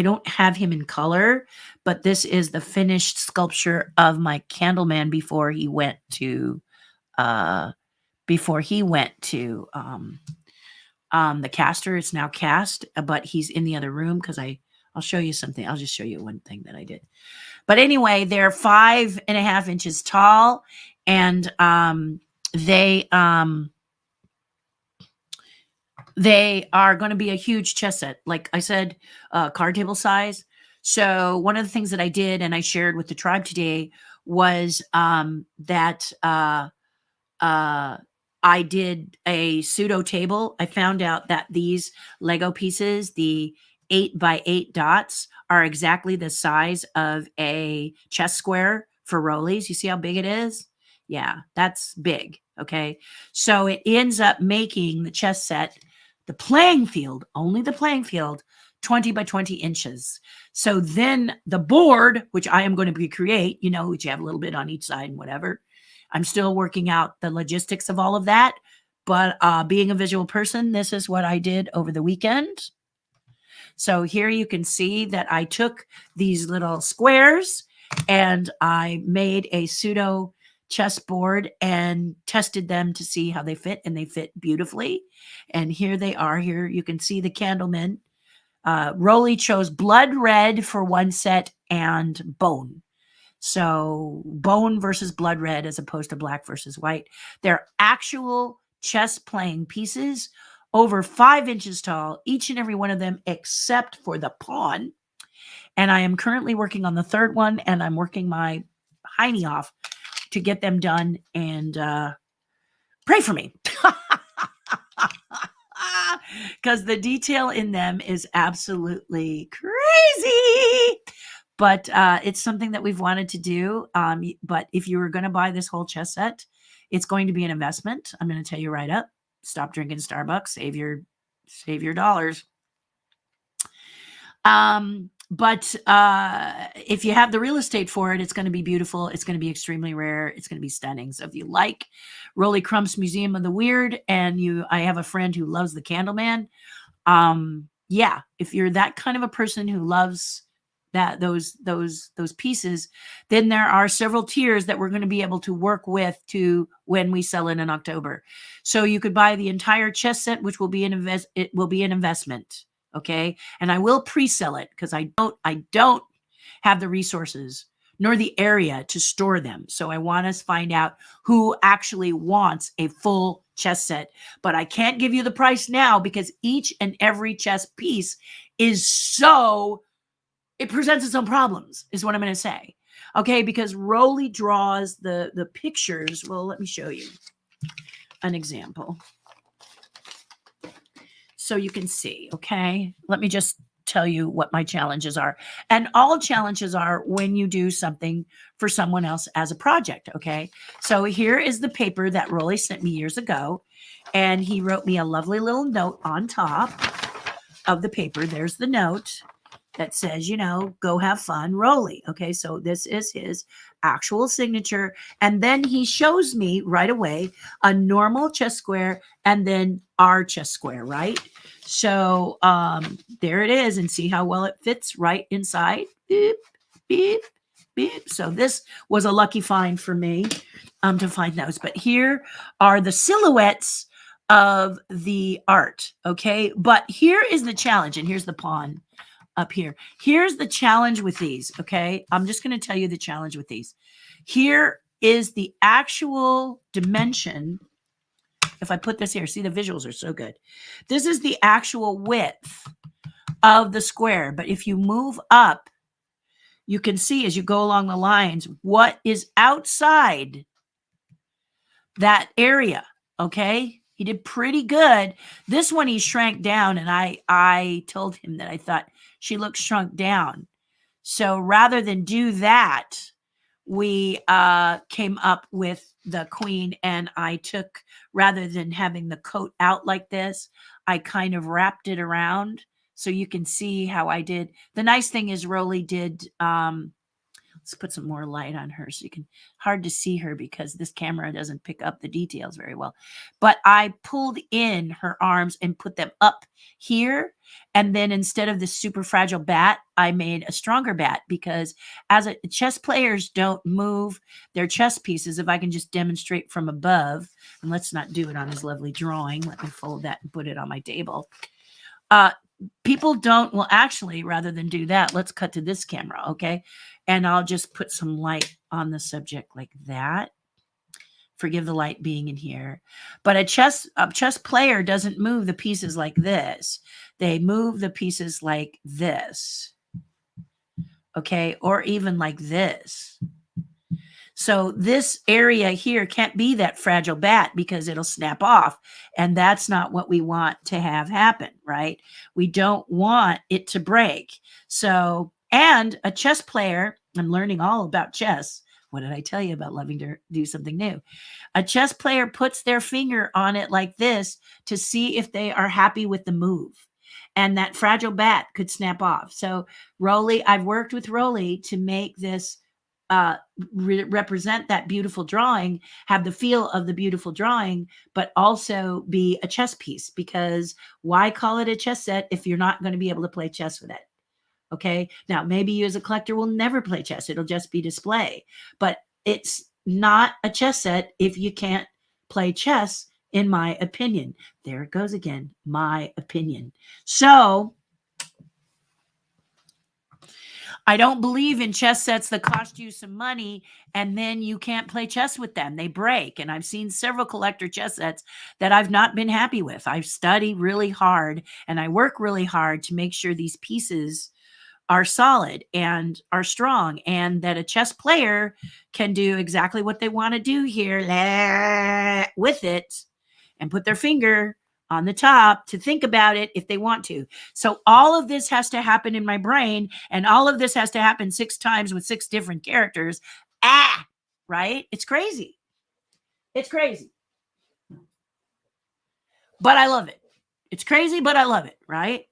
don't have him in color, but this is the finished sculpture of my Candleman before he went to the caster. It's now cast, but he's in the other room because I'll show you something. I'll just show you one thing that I did. But anyway, they're 5.5 inches tall, and they are going to be a huge chess set. Like I said, card table size. So one of the things that I did and I shared with the tribe today was that I did a pseudo table. I found out that these Lego pieces, the 8x8 dots, are exactly the size of a chess square for Rollies. You see how big it is? Yeah, that's big. Okay. So it ends up making the chess set, the playing field, only the playing field, 20 by 20 inches. So then the board, which I am going to recreate, which you have a little bit on each side and whatever. I'm still working out the logistics of all of that. But being a visual person, this is what I did over the weekend. So here you can see that I took these little squares and I made a pseudo chessboard and tested them to see how they fit, and they fit beautifully. And here they are. Here you can see the Candleman. Rolly chose blood red for one set and bone. So bone versus blood red as opposed to black versus white. They're actual chess playing pieces, over 5 inches tall, each and every one of them, except for the pawn. And I am currently working on the third one, and I'm working my hiney off to get them done. And pray for me. because the detail in them is absolutely crazy. But it's something that we've wanted to do. But if you were going to buy this whole chess set, it's going to be an investment. I'm going to tell you right up. Stop drinking Starbucks. Save your dollars. But if you have the real estate for it, it's going to be beautiful. It's going to be extremely rare. It's going to be stunning. So if you like Rolly Crump's Museum of the Weird, and I have a friend who loves the Candleman. Yeah, if you're that kind of a person who loves those pieces, then there are several tiers that we're going to be able to work with to when we sell it in October. So you could buy the entire chess set, which will be an investment. Okay. And I will pre-sell it because I don't have the resources nor the area to store them. So I want to find out who actually wants a full chess set. But I can't give you the price now because each and every chess piece is it presents its own problems, is what I'm going to say. Okay, because Rolly draws the pictures. Well, let me show you an example so you can see. Okay, let me just tell you what my challenges are. And all challenges are when you do something for someone else as a project. Okay, so here is the paper that Rolly sent me years ago, and he wrote me a lovely little note on top of the paper. There's the note that says, go have fun, Rolly. Okay, so this is his actual signature. And then he shows me right away a normal chess square and then our chess square, right? So there it is, and see how well it fits right inside. Beep, beep, beep. So this was a lucky find for me to find those. But here are the silhouettes of the art, okay? But here is the challenge, and here's the pawn up here. Here's the challenge with these, okay? I'm just going to tell you the challenge with these. Here is the actual dimension. If I put this here, see, the visuals are so good. This is the actual width of the square. But if you move up, you can see as you go along the lines what is outside that area, okay? He did pretty good. This one he shrank down, and I told him that I thought she looked shrunk down. So rather than do that, we came up with the queen, and I took, rather than having the coat out like this, I kind of wrapped it around so you can see how I did. The nice thing is Rolly did, let's put some more light on her so you can, hard to see her because this camera doesn't pick up the details very well. But I pulled in her arms and put them up here. And then instead of this super fragile bat, I made a stronger bat because chess players don't move their chess pieces. If I can just demonstrate from above, and let's not do it on his lovely drawing. Let me fold that and put it on my table. People don't, well, actually, rather than do that, let's cut to this camera, okay? And I'll just put some light on the subject like that. Forgive the light being in here. But a chess player doesn't move the pieces like this. They move the pieces like this, okay? Or even like this. So this area here can't be that fragile bat because it'll snap off. And that's not what we want to have happen, right? We don't want it to break. So, and a chess player, I'm learning all about chess. What did I tell you about loving to do something new? A chess player puts their finger on it like this to see if they are happy with the move. And that fragile bat could snap off. So Rolly, I've worked with Rolly to make this represent that beautiful drawing, have the feel of the beautiful drawing, but also be a chess piece, because why call it a chess set if you're not going to be able to play chess with it? Okay. Now, maybe you as a collector will never play chess. It'll just be display, but it's not a chess set if you can't play chess, in my opinion. There it goes again, my opinion. So I don't believe in chess sets that cost you some money and then you can't play chess with them. They break. And I've seen several collector chess sets that I've not been happy with. I've studied really hard and I work really hard to make sure these pieces are solid and are strong, and that a chess player can do exactly what they want to do here with it and put their finger on the top to think about it if they want to. So all of this has to happen in my brain, and all of this has to happen 6 times with 6 different characters. Right? It's crazy. It's crazy. But I love it. It's crazy, but I love it, right?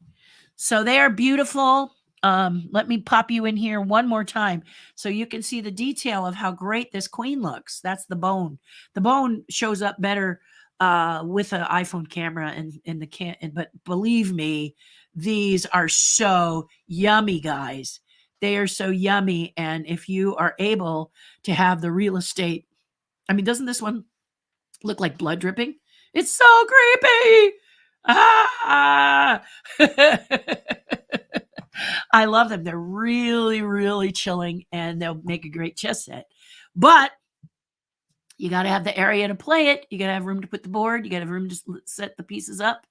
So they are beautiful. Let me pop you in here one more time so you can see the detail of how great this queen looks. That's the bone. The bone shows up better with an iPhone camera and the can. But believe me, these are so yummy, guys. They are so yummy. And if you are able to have the real estate, I mean, doesn't this one look like blood dripping? It's so creepy. Ah! I love them. They're really, really chilling, and they'll make a great chess set. But you got to have the area to play it. You got to have room to put the board. You got to have room to set the pieces up.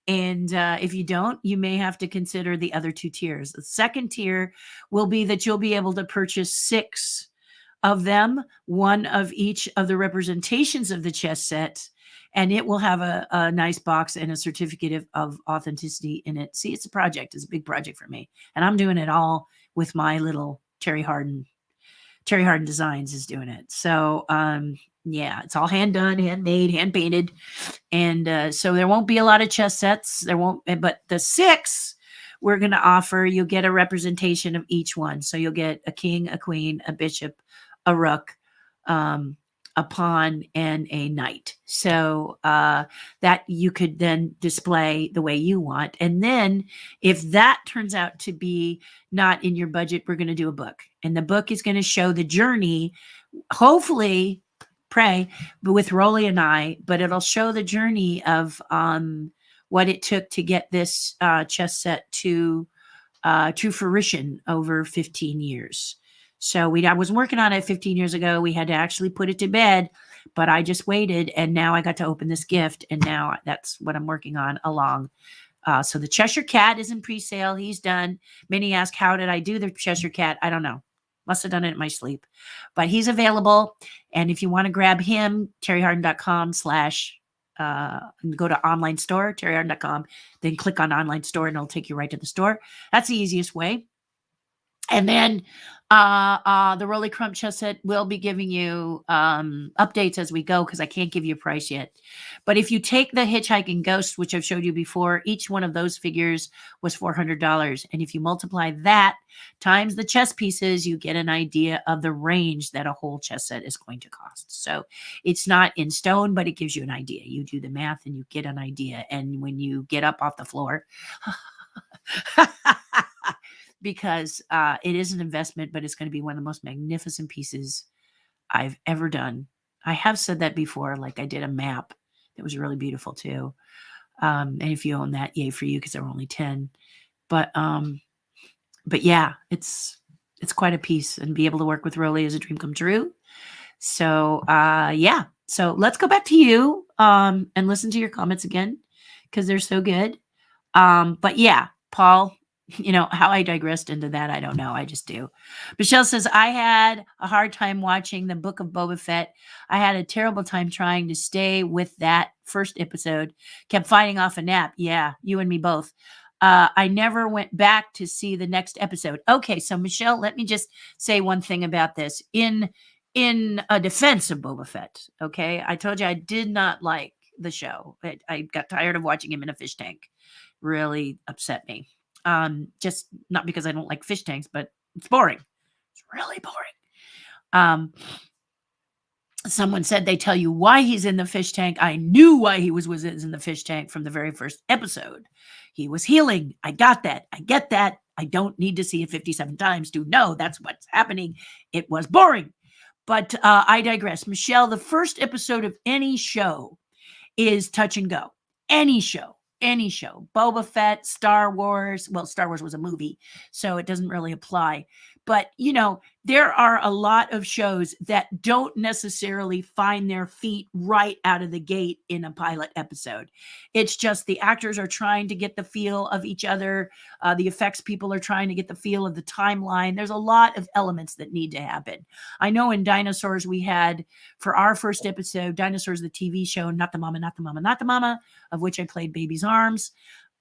And if you don't, you may have to consider the other 2 tiers. The second tier will be that you'll be able to purchase 6 of them, 1 of each of the representations of the chess set, and it will have a nice box and a certificate of authenticity in it. See, it's a project. It's a big project for me, and I'm doing it all with my little Terri Hardin. Terri Hardin Designs is doing it. So, yeah, it's all hand done, handmade, hand painted, and so there won't be a lot of chess sets. There won't, but the 6 we're going to offer, you'll get a representation of each one. So you'll get a king, a queen, a bishop, a rook, a pawn, and a knight. So that you could then display the way you want. And then if that turns out to be not in your budget, we're going to do a book. And the book is going to show the journey, hopefully, pray, but with Rolly and I, but it'll show the journey of what it took to get this chess set to fruition over 15 years. So I was working on it 15 years ago. We had to actually put it to bed, but I just waited, and now I got to open this gift, and now that's what I'm working on along. So the Cheshire Cat is in pre-sale. He's done. Many ask, how did I do the Cheshire Cat? I don't know. Must have done it in my sleep. But he's available, and if you want to grab him, terrihardin.com/ go to online store, terrihardin.com, then click on online store, and it'll take you right to the store. That's the easiest way. And then the Rolly Crump chess set will be giving you updates as we go, because I can't give you a price yet. But if you take the Hitchhiking Ghost, which I've showed you before, each one of those figures was $400. And if you multiply that times the chess pieces, you get an idea of the range that a whole chess set is going to cost. So it's not in stone, but it gives you an idea. You do the math and you get an idea. And when you get up off the floor, because it is an investment, but it's going to be one of the most magnificent pieces I've ever done. I have said that before, like I did a map that was really beautiful too. And if you own that, yay for you, because there were only 10. But yeah, it's quite a piece, and be able to work with Rolly is a dream come true. So yeah, so let's go back to you and listen to your comments again, because they're so good. But yeah, Paul, how I digressed into that, I don't know. I just do. Michelle says, I had a hard time watching the Book of Boba Fett. I had a terrible time trying to stay with that first episode. Kept fighting off a nap. Yeah, you and me both. I never went back to see the next episode. Okay, so Michelle, let me just say one thing about this. In a defense of Boba Fett, okay, I told you I did not like the show. I got tired of watching him in a fish tank. Really upset me. Just not because I don't like fish tanks, but it's boring. It's really boring. Someone said they tell you why he's in the fish tank. I knew why he was in the fish tank from the very first episode. He was healing. I got that. I get that. I don't need to see it 57 times to know that's what's happening. It was boring. But I digress. Michelle, the first episode of any show is touch and go. Any show. Boba Fett, Star Wars. Well, Star Wars was a movie, so it doesn't really apply. But, there are a lot of shows that don't necessarily find their feet right out of the gate in a pilot episode. It's just the actors are trying to get the feel of each other. The effects people are trying to get the feel of the timeline. There's a lot of elements that need to happen. I know in Dinosaurs, we had for our first episode, Dinosaurs, the TV show, Not the Mama, Not the Mama, Not the Mama, of which I played Baby's Arms.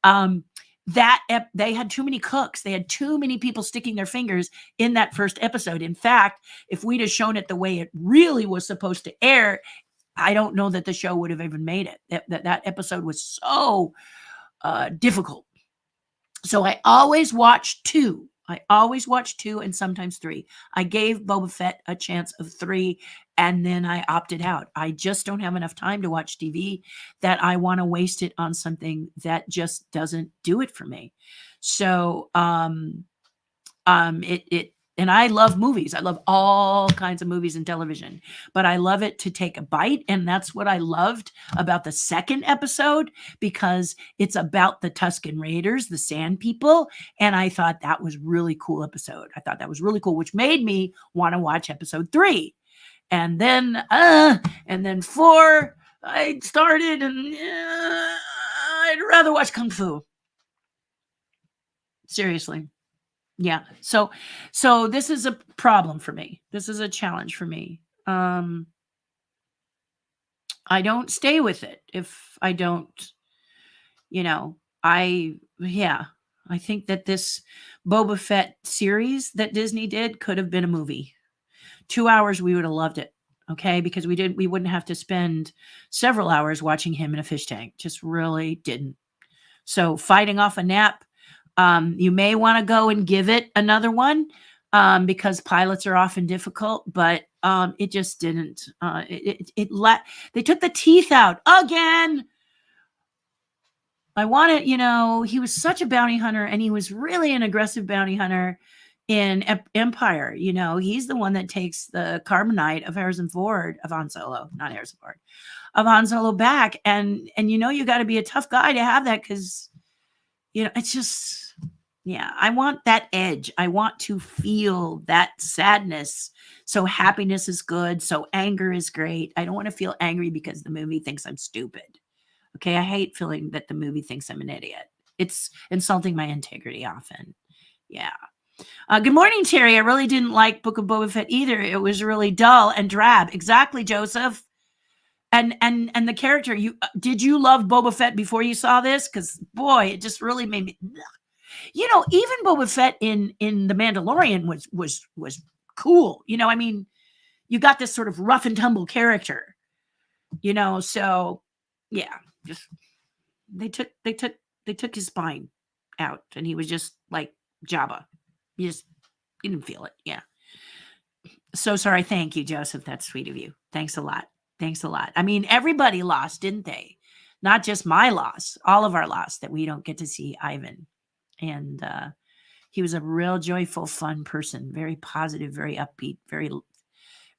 Um, they had too many cooks. They had too many people sticking their fingers in that first episode. In fact, if we'd have shown it the way it really was supposed to air, I don't know that the show would have even made it. That episode was so difficult. So I always watch two. I always watch two and sometimes three. I gave Boba Fett a chance of three, and then I opted out. I just don't have enough time to watch TV that I want to waste it on something that just doesn't do it for me. So and I love movies. I love all kinds of movies and television, but I love it to take a bite. And that's what I loved about the second episode, because it's about the Tusken Raiders, the Sand People. And I thought that was really cool episode. I thought that was really cool, which made me want to watch episode 3. And then 4, I started and I'd rather watch Kung Fu. Seriously. Yeah. So this is a problem for me. This is a challenge for me. I don't stay with it if I don't, I think that this Boba Fett series that Disney did could have been a movie. 2 hours, we would have loved it. Okay. Because we wouldn't have to spend several hours watching him in a fish tank. Just really didn't. So fighting off a nap, you may want to go and give it another one, because pilots are often difficult, but it just didn't. They took the teeth out again. I want to, he was such a bounty hunter, and he was really an aggressive bounty hunter in Empire. He's the one that takes the carbonite of Han Solo back, and you got to be a tough guy to have that, because it's just, I want that edge. I want to feel that sadness. So happiness is good. So anger is great. I don't want to feel angry because the movie thinks I'm stupid. Okay. I hate feeling that the movie thinks I'm an idiot. It's insulting my integrity often. Yeah. Good morning, Terry. I really didn't like Book of Boba Fett either. It was really dull and drab. Exactly, Joseph. And the character, did you love Boba Fett before you saw this? Because boy, it just really made me. Even Boba Fett in The Mandalorian was cool. You got this sort of rough and tumble character. So yeah, just they took his spine out, and he was just like Jabba. You didn't feel it. Yeah. So sorry. Thank you, Joseph. That's sweet of you. Thanks a lot. Thanks a lot. I mean, everybody lost, didn't they? Not just my loss, all of our loss, that we don't get to see Ivan. And he was a real joyful, fun person, very positive, very upbeat,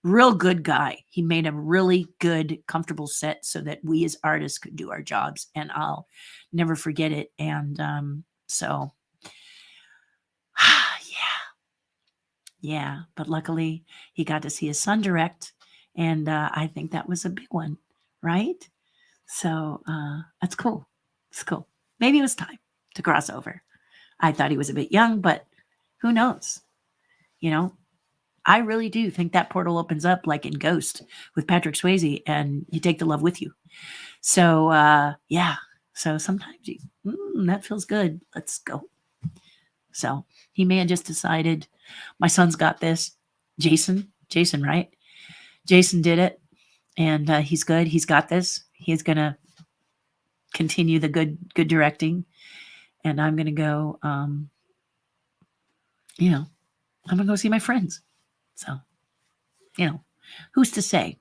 real good guy. He made a really good, comfortable set so that we as artists could do our jobs, and I'll never forget it. And so, yeah. But luckily, he got to see his son direct, and I think that was a big one, right? So that's cool. It's cool. Maybe it was time to cross over. I thought he was a bit young, but who knows? I really do think that portal opens up like in Ghost with Patrick Swayze, and you take the love with you. So, yeah. So sometimes that feels good. Let's go. So he may have just decided, my son's got this. Jason, right? Jason did it, and he's good. He's got this. He's going to continue the good directing. And I'm going to go, I'm going to go see my friends. So, who's to say?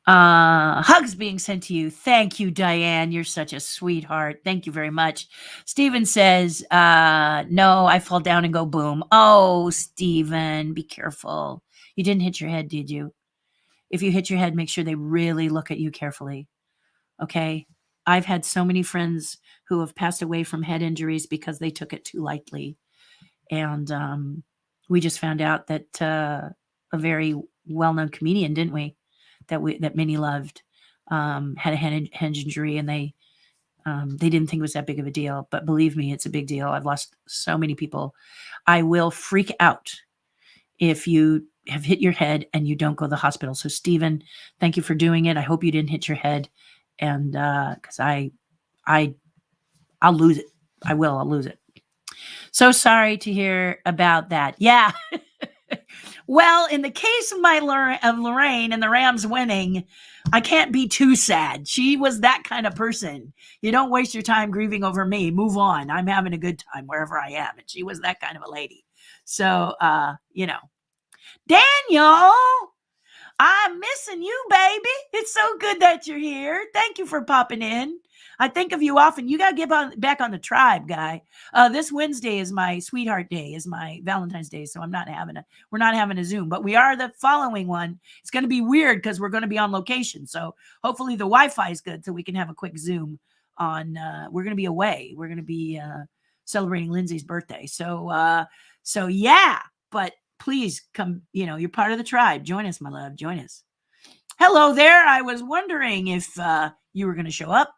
Hugs being sent to you. Thank you, Diane. You're such a sweetheart. Thank you very much. Steven says, no, I fall down and go boom. Oh, Steven, be careful. You didn't hit your head, did you? If you hit your head, make sure they really look at you carefully. Okay? I've had so many friends who have passed away from head injuries because they took it too lightly. And we just found out that a very well-known comedian, didn't we? That many loved, had a head injury, and they didn't think it was that big of a deal. But believe me, it's a big deal. I've lost so many people. I will freak out if you have hit your head and you don't go to the hospital. So, Stephen, thank you for doing it. I hope you didn't hit your head, and because I'll lose it. I'll lose it. So sorry to hear about that. Yeah. Well, in the case of Lorraine and the Rams winning, I can't be too sad. She was that kind of person. You don't waste your time grieving over me. Move on. I'm having a good time wherever I am. And she was that kind of a lady. So, Daniel, I'm missing you, baby. It's so good that you're here. Thank you for popping in. I think of you often. You got to get back on the tribe, guy. This Wednesday is my sweetheart day, is my Valentine's Day. So we're not having a Zoom, but we are the following one. It's going to be weird because we're going to be on location. So hopefully the Wi-Fi is good so we can have a quick Zoom on, we're going to be away. We're going to be celebrating Lindsay's birthday. So yeah, but please come, you're part of the tribe. Join us, my love. Join us. Hello there. I was wondering if you were going to show up.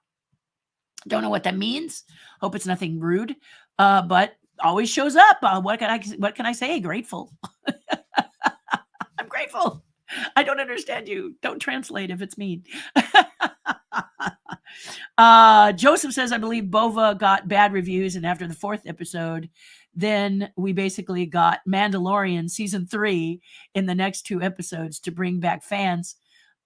Don't know what that means. Hope it's nothing rude, but always shows up. What can I say? Grateful. I'm grateful. I don't understand you. Don't translate if it's mean. Joseph says, I believe Bova got bad reviews, and after the 4th episode, then we basically got Mandalorian season 3 in the next 2 episodes to bring back fans.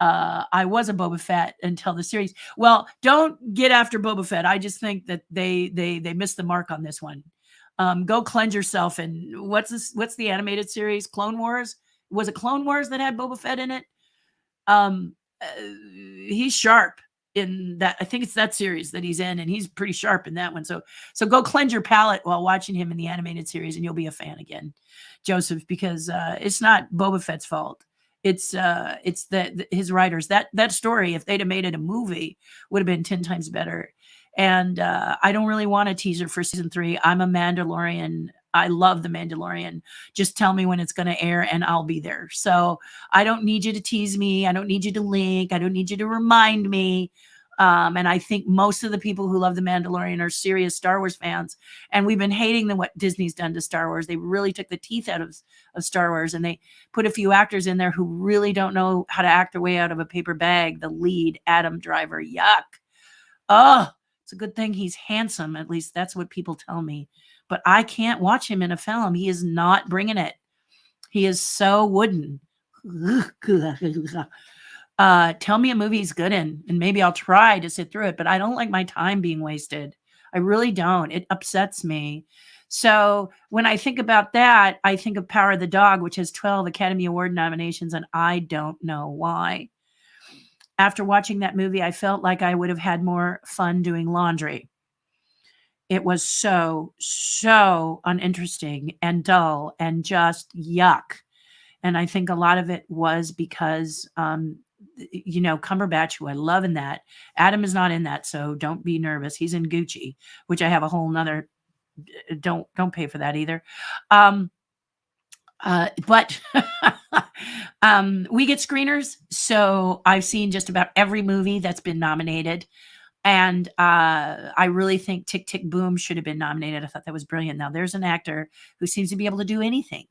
I was a Boba Fett until the series. Well, don't get after Boba Fett. I just think that they missed the mark on this one. Go cleanse yourself. And what's the animated series? Clone Wars? Was it Clone Wars that had Boba Fett in it? He's sharp in that. I think it's that series that he's in, and he's pretty sharp in that one. So go cleanse your palate while watching him in the animated series, and you'll be a fan again, Joseph, because it's not Boba Fett's fault. It's his writers. That story, if they'd have made it a movie, would have been 10 times better. And I don't really want a teaser for season 3. I'm a Mandalorian. I love the Mandalorian. Just tell me when it's going to air and I'll be there. So I don't need you to tease me. I don't need you to link. I don't need you to remind me. And I think most of the people who love the Mandalorian are serious Star Wars fans. And we've been hating what Disney's done to Star Wars. They really took the teeth out of Star Wars, and they put a few actors in there who really don't know how to act their way out of a paper bag. The lead, Adam Driver, yuck. Oh, it's a good thing he's handsome. At least that's what people tell me. But I can't watch him in a film. He is not bringing it. He is so wooden. Tell me a movie he's good in, and maybe I'll try to sit through it, but I don't like my time being wasted. I really don't. It upsets me. So when I think about that, I think of Power of the Dog, which has 12 Academy Award nominations, and I don't know why. After watching that movie, I felt like I would have had more fun doing laundry. It was so uninteresting and dull and just yuck. And I think a lot of it was because, Cumberbatch, who I love in that. Adam is not in that, so don't be nervous. He's in Gucci, which I have a whole nother. Don't pay for that either. But we get screeners, so I've seen just about every movie that's been nominated. And I really think Tick, Tick, Boom should have been nominated. I thought that was brilliant. Now, there's an actor who seems to be able to do anything.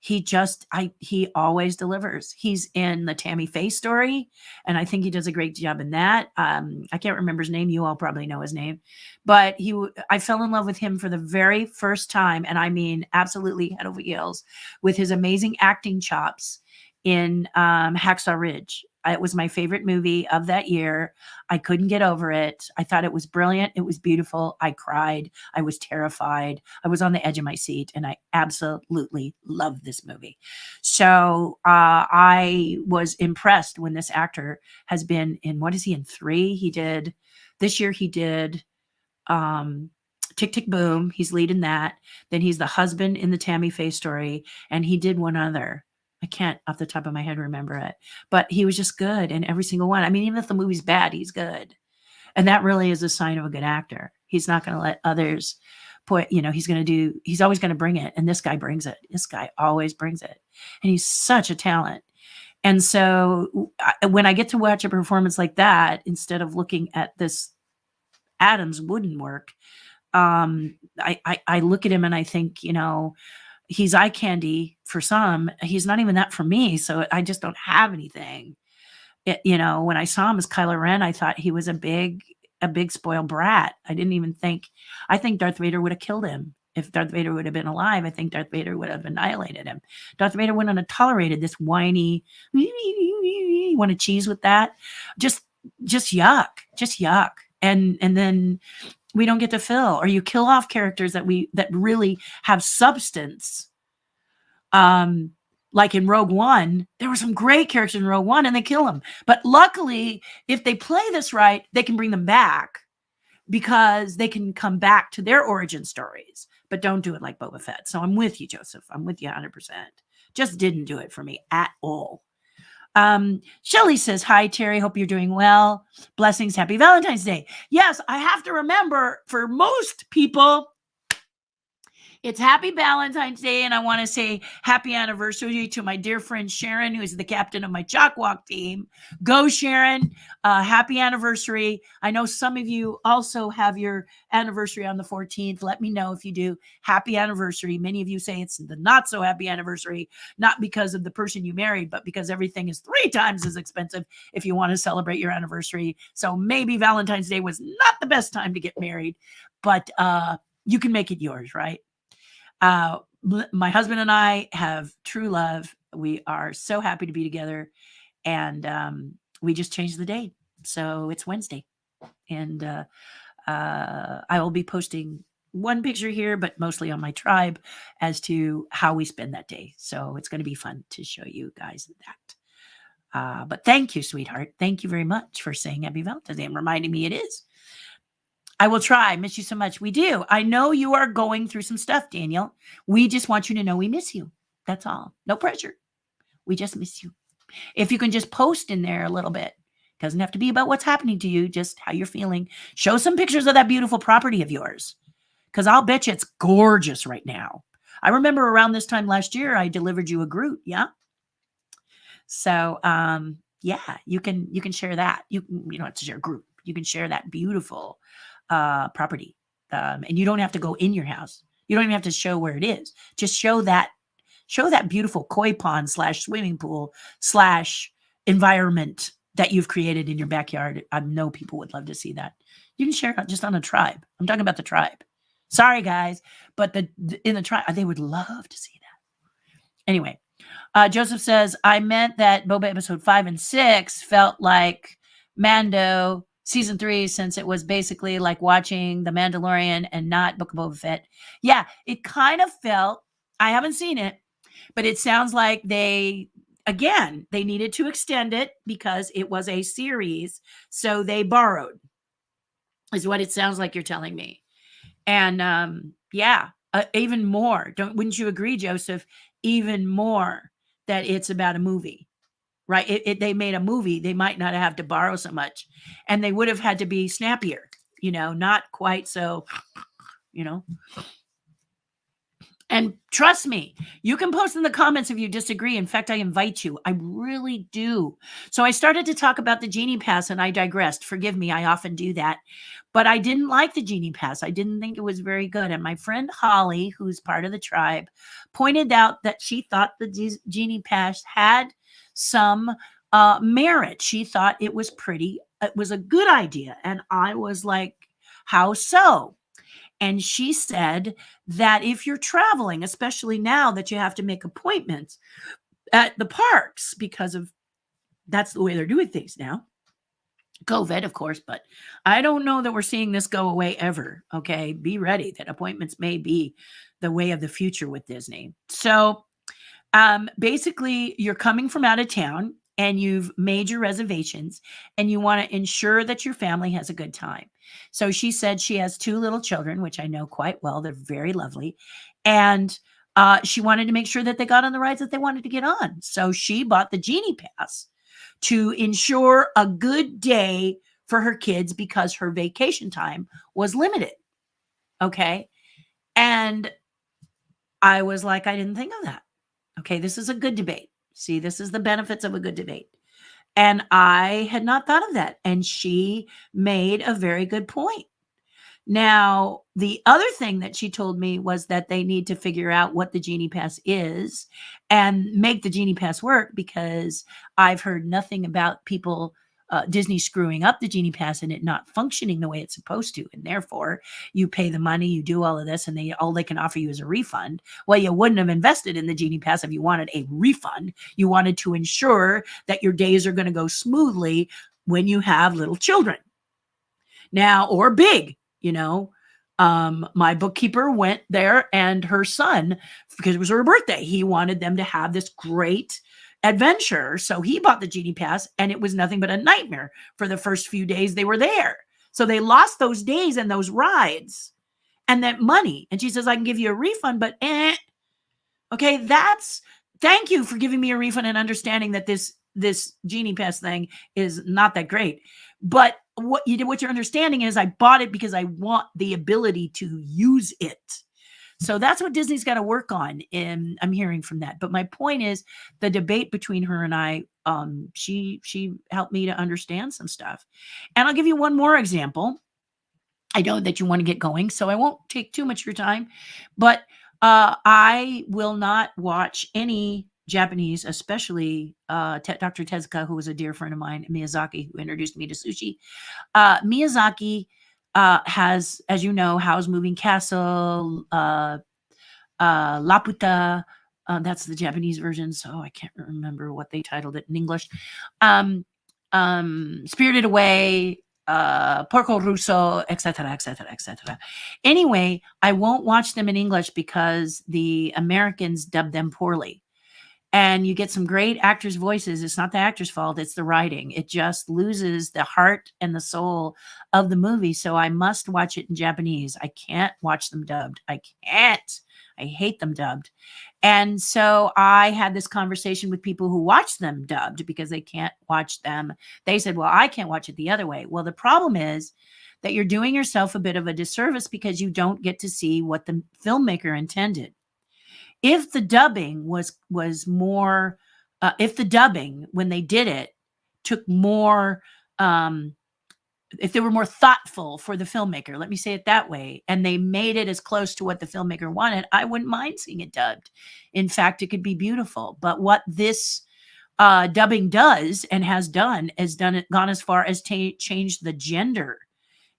He always delivers. He's in the Tammy Faye story, and I think he does a great job in that. I can't remember his name. You all probably know his name. But I fell in love with him for the very first time, and I mean absolutely head over heels, with his amazing acting chops in Hacksaw Ridge. It was my favorite movie of that year. I couldn't get over it. I thought it was brilliant. It was beautiful. I cried. I was terrified. I was on the edge of my seat, and I absolutely loved this movie. So I was impressed when this actor has been in, what is he in, 3? This year he did Tick, Tick, Boom. He's leading that. Then he's the husband in the Tammy Faye story, and he did one other. I can't off the top of my head remember it, but he was just good in every single one. I mean, even if the movie's bad, he's good. And that really is a sign of a good actor. He's not going to let others he's always going to bring it. And this guy brings it. This guy always brings it. And he's such a talent. And so when I get to watch a performance like that, instead of looking at this Adam's wooden work, I look at him and I think, he's eye candy for some. He's not even that for me. So I just don't have anything. When I saw him as Kylo Ren, I thought he was a big spoiled brat. I think Darth Vader would have killed him. If Darth Vader would have been alive, I think Darth Vader would have annihilated him. Darth Vader wouldn't have tolerated this whiny, you want to cheese with that? Just yuck. Just yuck. And then we don't get to fill, or you kill off characters that really have substance. Like in Rogue One, there were some great characters in Rogue One and they kill them. But luckily, if they play this right, they can bring them back because they can come back to their origin stories, but don't do it like Boba Fett. So I'm with you, Joseph. I'm with you 100%. Just didn't do it for me at all. Shelly says, hi, Terry. Hope you're doing well. Blessings. Happy Valentine's Day. Yes, I have to remember, for most people, it's Happy Valentine's Day, and I want to say happy anniversary to my dear friend Sharon, who is the captain of my Chalk Walk team. Go, Sharon. Happy anniversary. I know some of you also have your anniversary on the 14th. Let me know if you do. Happy anniversary. Many of you say it's the not so happy anniversary, not because of the person you married, but because everything is 3 times as expensive if you want to celebrate your anniversary. So maybe Valentine's Day was not the best time to get married, but you can make it yours, right? My husband and I have true love. We are so happy to be together, and we just changed the date. So it's Wednesday, and I will be posting one picture here, but mostly on my tribe as to how we spend that day. So it's going to be fun to show you guys that. But thank you, sweetheart. Thank you very much for saying Happy Valentine's Day and reminding me it is. I will try. Miss you so much. We do. I know you are going through some stuff, Daniel. We just want you to know we miss you. That's all. No pressure. We just miss you. If you can just post in there a little bit. Doesn't have to be about what's happening to you, just how you're feeling. Show some pictures of that beautiful property of yours, because I'll bet you it's gorgeous right now. I remember around this time last year, I delivered you a Groot. Yeah. So, yeah, you can share that. You don't have to share a group. You can share that beautiful property. And you don't have to go in your house. You don't even have to show where it is. Just show that beautiful koi pond / swimming pool / environment that you've created in your backyard. I know people would love to see that. You can share it just on a tribe. I'm talking about the tribe. Sorry, guys, but in the tribe, they would love to see that. Anyway, Joseph says, I meant that Boba episode 5 and 6 felt like Mando season 3, since it was basically like watching The Mandalorian and not Book of Boba Fett. Yeah, it kind of felt, I haven't seen it, but it sounds like they needed to extend it because it was a series. So they borrowed, is what it sounds like you're telling me. And even more. Wouldn't you agree, Joseph? Even more that it's about a movie. Right? They made a movie. They might not have to borrow so much, and they would have had to be snappier, not quite so, And trust me, you can post in the comments if you disagree. In fact, I invite you. I really do. So I started to talk about the Genie Pass, and I digressed. Forgive me. I often do that. But I didn't like the Genie Pass. I didn't think it was very good. And my friend Holly, who's part of the tribe, pointed out that she thought the Genie Pass had some merit. She thought it was a good idea. And I was like, how so? And she said that if you're traveling, especially now that you have to make appointments at the parks, because that's the way they're doing things now. COVID, of course, but I don't know that we're seeing this go away ever. Okay. Be ready that appointments may be the way of the future with Disney. So basically you're coming from out of town and you've made your reservations and you want to ensure that your family has a good time. So she said she has 2 little children, which I know quite well. They're very lovely. And she wanted to make sure that they got on the rides that they wanted to get on. So she bought the Genie Pass to ensure a good day for her kids because her vacation time was limited. Okay. And I was like, I didn't think of that. Okay, this is a good debate. See, this is the benefits of a good debate. And I had not thought of that. And she made a very good point. Now, the other thing that she told me was that they need to figure out what the Genie Pass is and make the Genie Pass work, because I've heard nothing about people, Disney screwing up the Genie Pass and it not functioning the way it's supposed to. And therefore, you pay the money, you do all of this, and all they can offer you is a refund. Well, you wouldn't have invested in the Genie Pass if you wanted a refund. You wanted to ensure that your days are going to go smoothly when you have little children. Now, or big, my bookkeeper went there, and her son, because it was her birthday, he wanted them to have this great adventure. So he bought the Genie Pass, and it was nothing but a nightmare for the first few days they were there. So they lost those days and those rides and that money. And she says, I can give you a refund, but okay, thank you for giving me a refund and understanding that this Genie Pass thing is not that great. But what you're understanding is I bought it because I want the ability to use it. So that's what Disney's got to work on. And I'm hearing from that. But my point is, the debate between her and I, she helped me to understand some stuff. And I'll give you one more example. I know that you want to get going, so I won't take too much of your time, but I will not watch any Japanese, especially Dr. Tezuka, who was a dear friend of mine, Miyazaki, who introduced me to sushi. Miyazaki has, as you know, Howl's Moving Castle, Laputa. That's the Japanese version, so I can't remember what they titled it in English. Spirited Away, Porco Rosso, etc., etc., etc. Anyway, I won't watch them in English because the Americans dub them poorly. And you get some great actors' voices. It's not the actor's fault. It's the writing. It just loses the heart and the soul of the movie. So I must watch it in Japanese. I can't watch them dubbed. I can't. I hate them dubbed. And so I had this conversation with people who watch them dubbed because they can't watch them. They said, well, I can't watch it the other way. Well, the problem is that you're doing yourself a bit of a disservice because you don't get to see what the filmmaker intended. If the dubbing was more, if the dubbing, when they did it, took more, if they were more thoughtful for the filmmaker, let me say it that way, and they made it as close to what the filmmaker wanted, I wouldn't mind seeing it dubbed. In fact, it could be beautiful. But what this dubbing does and has done is gone as far as changed the gender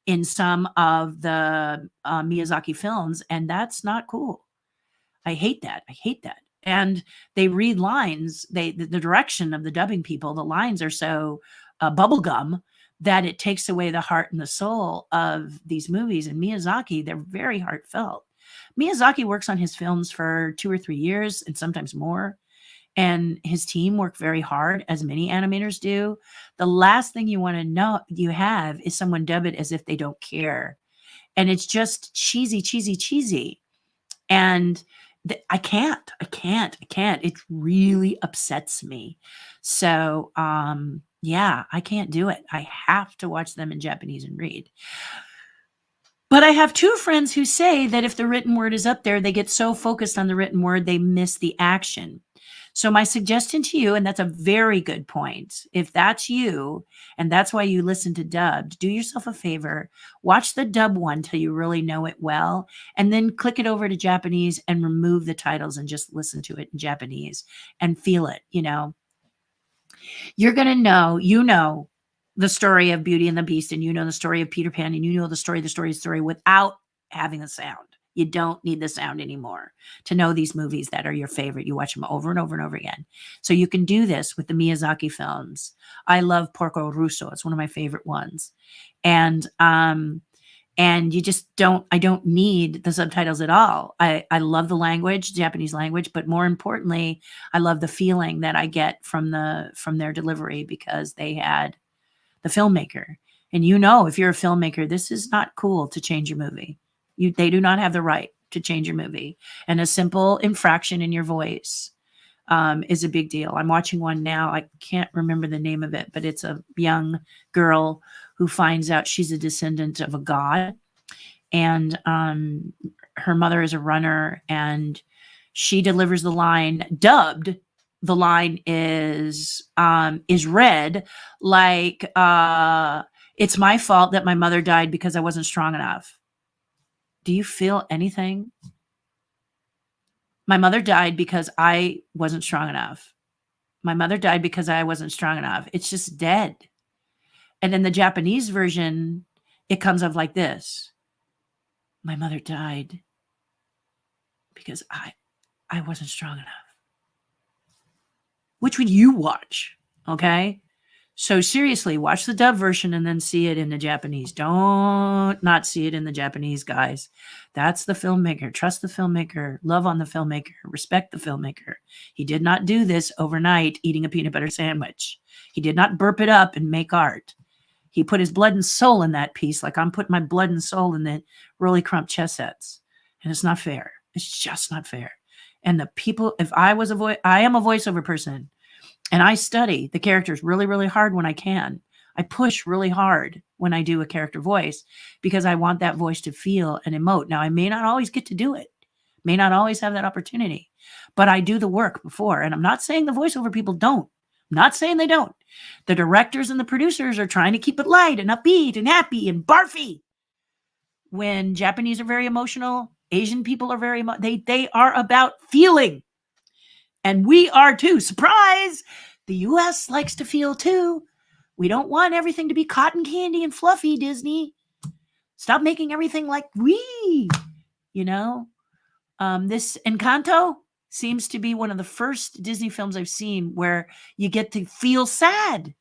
in some of the Miyazaki films, and that's not cool. I hate that. I hate that. And they read lines, the direction of the dubbing people, the lines are so bubblegum that it takes away the heart and the soul of these movies. And Miyazaki, they're very heartfelt. Miyazaki works on his films for 2 or 3 years and sometimes more. And his team work very hard, as many animators do. The last thing you want to know you have is someone dub it as if they don't care. And it's just cheesy, cheesy, cheesy. And I can't. It really upsets me. So, yeah, I can't do it. I have to watch them in Japanese and read. But I have 2 friends who say that if the written word is up there, they get so focused on the written word, they miss the action. So my suggestion to you, and that's a very good point, if that's you, and that's why you listen to dubbed, do yourself a favor, watch the dub one till you really know it well, and then click it over to Japanese and remove the titles and just listen to it in Japanese and feel it, You're going to know, the story of Beauty and the Beast, and the story of Peter Pan, and the story without having the sound. You don't need the sound anymore to know these movies that are your favorite. You watch them over and over and over again. So you can do this with the Miyazaki films. I love Porco Rosso. It's one of my favorite ones. And you just I don't need the subtitles at all. I love the language, Japanese language, but more importantly, I love the feeling that I get from their delivery because they had the filmmaker. And if you're a filmmaker, this is not cool to change your movie. They do not have the right to change your movie. And a simple infraction in your voice is a big deal. I'm watching one now. I can't remember the name of it, but it's a young girl who finds out she's a descendant of a god. And her mother is a runner, and she delivers the line dubbed. The line is read like, it's my fault that my mother died because I wasn't strong enough. Do you feel anything? My mother died because I wasn't strong enough. My mother died because I wasn't strong enough. It's just dead. And in the Japanese version, it comes up like this. My mother died because I wasn't strong enough. Which would you watch? Okay. So seriously, watch the dub version and then see it in the Japanese. Don't not see it in the Japanese, guys. That's the filmmaker. Trust the filmmaker. Love on the filmmaker. Respect the filmmaker. He did not do this overnight eating a peanut butter sandwich. He did not burp it up and make art. He put his blood and soul in that piece, like I'm putting my blood and soul in the Rolly Crump chess sets. And it's not fair. It's just not fair. And the people, if I was I am a voiceover person, and I study the characters really, really hard when I can. I push really hard when I do a character voice because I want that voice to feel and emote. Now, I may not always get to do it, may not always have that opportunity, but I do the work before. And I'm not saying the voiceover people don't. I'm not saying they don't. The directors and the producers are trying to keep it light and upbeat and happy and barfy. When Japanese are very emotional, Asian people are very, they are about feeling. And we are too. Surprise! The US likes to feel too. We don't want everything to be cotton candy and fluffy, Disney. Stop making everything like we, you know. This Encanto seems to be one of the first Disney films I've seen where you get to feel sad.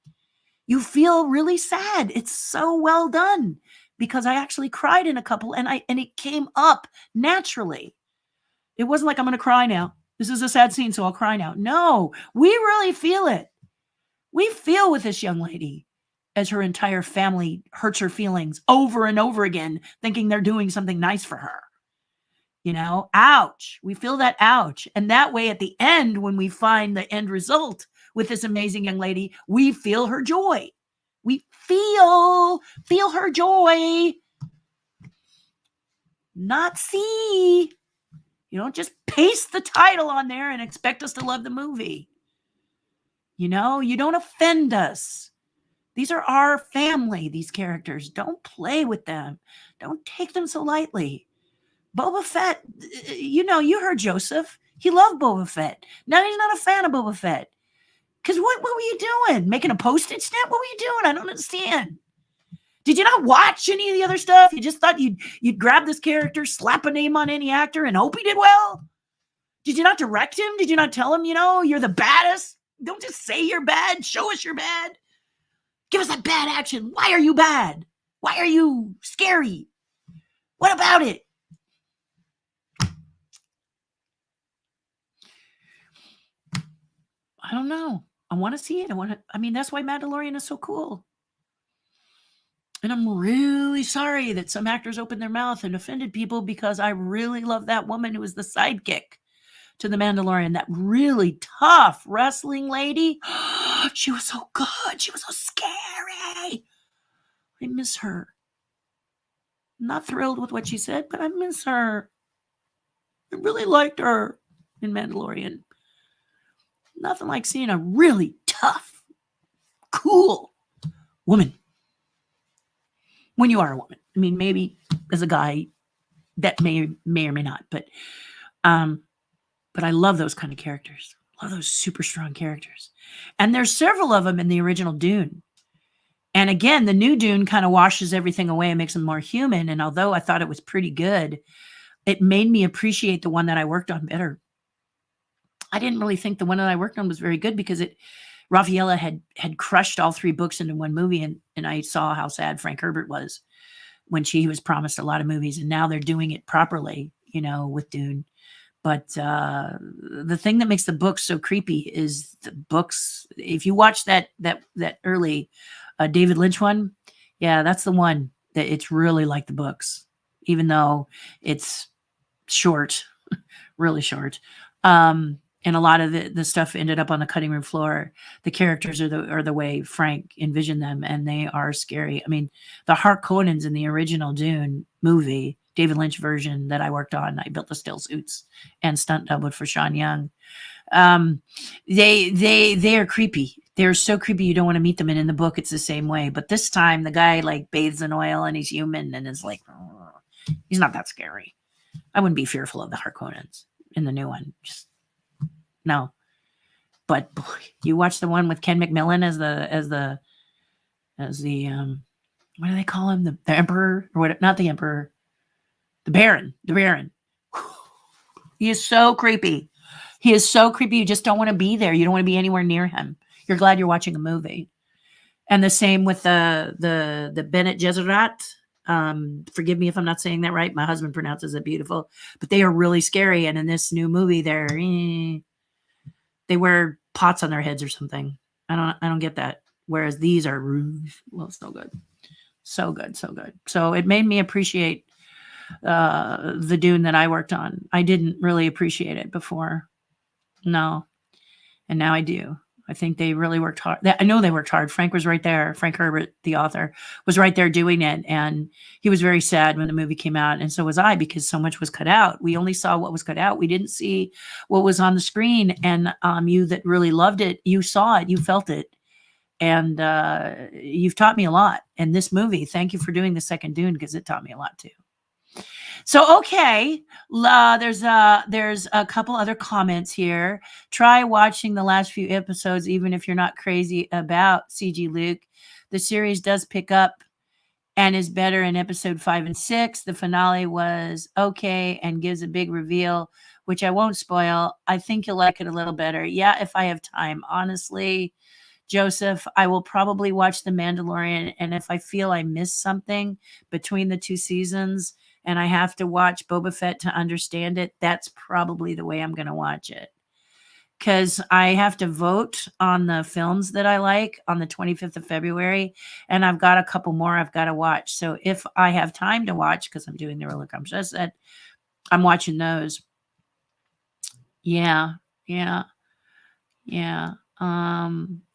You feel really sad. It's so well done because I actually cried in a couple and it came up naturally. It wasn't like I'm going to cry now. This is a sad scene, so I'll cry now. No, we really feel it. We feel with this young lady as her entire family hurts her feelings over and over again, thinking they're doing something nice for her. You know, ouch. We feel that ouch. And that way at the end, when we find the end result with this amazing young lady, we feel her joy. We feel her joy. Not see. You don't just paste the title on there and expect us to love the movie. You know, you don't offend us. These are our family, these characters. Don't play with them. Don't take them so lightly. Boba Fett, you know, you heard Joseph. He loved Boba Fett. Now he's not a fan of Boba Fett. Because what were you doing? Making a postage stamp? What were you doing? I don't understand. Did you not watch any of the other stuff? You just thought you'd grab this character, slap a name on any actor, and hope he did well? Did you not direct him? Did you not tell him, you know, you're the baddest? Don't just say you're bad. Show us you're bad. Give us that bad action. Why are you bad? Why are you scary? What about it? I don't know. I want to see it. I mean, that's why Mandalorian is so cool. And I'm really sorry that some actors opened their mouth and offended people because I really love that woman who was the sidekick to the Mandalorian, that really tough wrestling lady. She was so good. She was so scary. I miss her. I'm not thrilled with what she said, but I miss her. I really liked her in Mandalorian. Nothing like seeing a really tough, cool woman. When you are a woman. I mean, maybe as a guy that may or may not, but I love those kind of characters. I love those super strong characters. And there's several of them in the original Dune. And again, the new Dune kind of washes everything away and makes them more human. And although I thought it was pretty good, it made me appreciate the one that I worked on better. I didn't really think the one that I worked on was very good because Raffaella had crushed all 3 books into one movie, and I saw how sad Frank Herbert was when he was promised a lot of movies, and now they're doing it properly, you know, with Dune. But the thing that makes the books so creepy is the books. If you watch that early David Lynch one, yeah, that's the one that it's really like the books, even though it's short, really short. And a lot of the stuff ended up on the cutting room floor. The characters are the way Frank envisioned them, and they are scary. I mean, the Harkonnens in the original Dune movie David Lynch version that I worked on. I built the still suits and stunt doubled for Sean Young. They are creepy. They're so creepy you don't want to meet them. And in the book, it's the same way. But this time, the guy like bathes in oil and he's human and is like, he's not that scary. I wouldn't be fearful of the Harkonnens in the new one. Just no. But boy, you watch the one with Ken McMillan as the what do they call him? The Emperor or what? Not the Emperor. The Baron. The Baron. He is so creepy. He is so creepy. You just don't want to be there. You don't want to be anywhere near him. You're glad you're watching a movie. And the same with the Bene Gesserit. Forgive me if I'm not saying that right. My husband pronounces it beautiful, but they are really scary. And in this new movie, they wear pots on their heads or something. I don't get that. Whereas these are well, so good, so good, so good. So it made me appreciate the Dune that I worked on. I didn't really appreciate it before. No. And now I do. I think they really worked hard. I know they worked hard. Frank was right there. Frank Herbert, the author, was right there doing it. And he was very sad when the movie came out. And so was I, because so much was cut out. We only saw what was cut out. We didn't see what was on the screen. And you that really loved it, you saw it, you felt it. And you've taught me a lot. And this movie, thank you for doing the second Dune, because it taught me a lot too. So, okay, there's a couple other comments here. Try watching the last few episodes, even if you're not crazy about CG Luke. The series does pick up and is better in episode 5 and 6. The finale was okay and gives a big reveal, which I won't spoil. I think you'll like it a little better. Yeah, if I have time. Honestly, Joseph, I will probably watch The Mandalorian, and if I feel I missed something between the two seasons and I have to watch Boba Fett to understand it, that's probably the way I'm going to watch it. Because I have to vote on the films that I like on the 25th of February, and I've got a couple more I've got to watch. So if I have time to watch, because I'm doing the roller coaster set, I'm watching those. Yeah.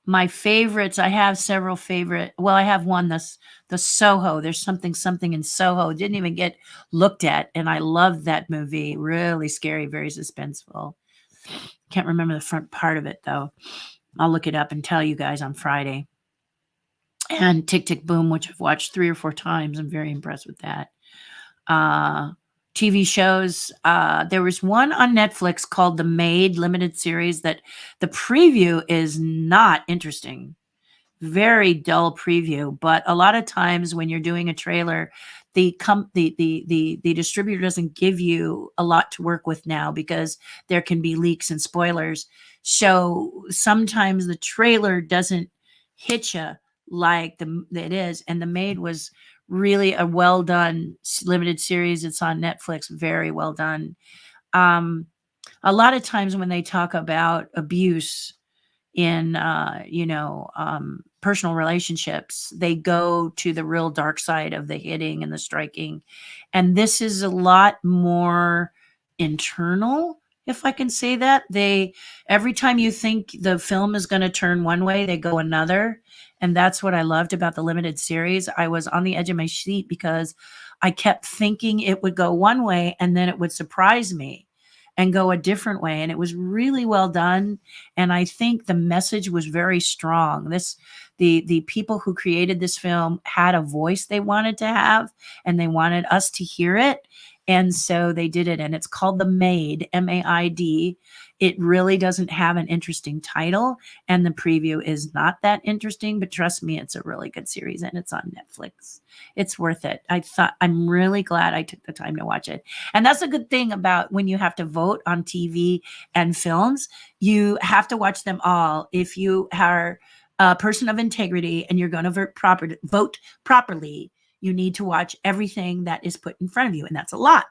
My favorites, I have several favorite. Well, I have one, the Soho. There's something in Soho. Didn't even get looked at, and I loved that movie. Really scary, very suspenseful. Can't remember the front part of it though. I'll look it up and tell you guys on Friday. And Tick Tick Boom, which I've watched 3 or 4 times. I'm very impressed with that. TV shows. There was one on Netflix called The Maid limited series that the preview is not interesting. Very dull preview, but a lot of times when you're doing a trailer, the distributor doesn't give you a lot to work with now because there can be leaks and spoilers. So sometimes the trailer doesn't hit you like it is. And The Maid was really a well done limited series. It's on Netflix. Very well done. A lot of times when they talk about abuse in personal relationships, they go to the real dark side of the hitting and the striking, and this is a lot more internal, if I can say that. Every time you think the film is going to turn one way, they go another. And that's what I loved about the limited series. I was on the edge of my seat because I kept thinking it would go one way and then it would surprise me and go a different way. And it was really well done. And I think the message was very strong. The people who created this film had a voice they wanted to have, and they wanted us to hear it. And so they did it. And it's called The Maid, M-A-I-D. It really doesn't have an interesting title, and the preview is not that interesting, but trust me, it's a really good series, and it's on Netflix. It's worth it. I'm really glad I took the time to watch it. And that's a good thing about when you have to vote on TV and films. You have to watch them all. If you are a person of integrity and you're going to vote properly, you need to watch everything that is put in front of you, and that's a lot.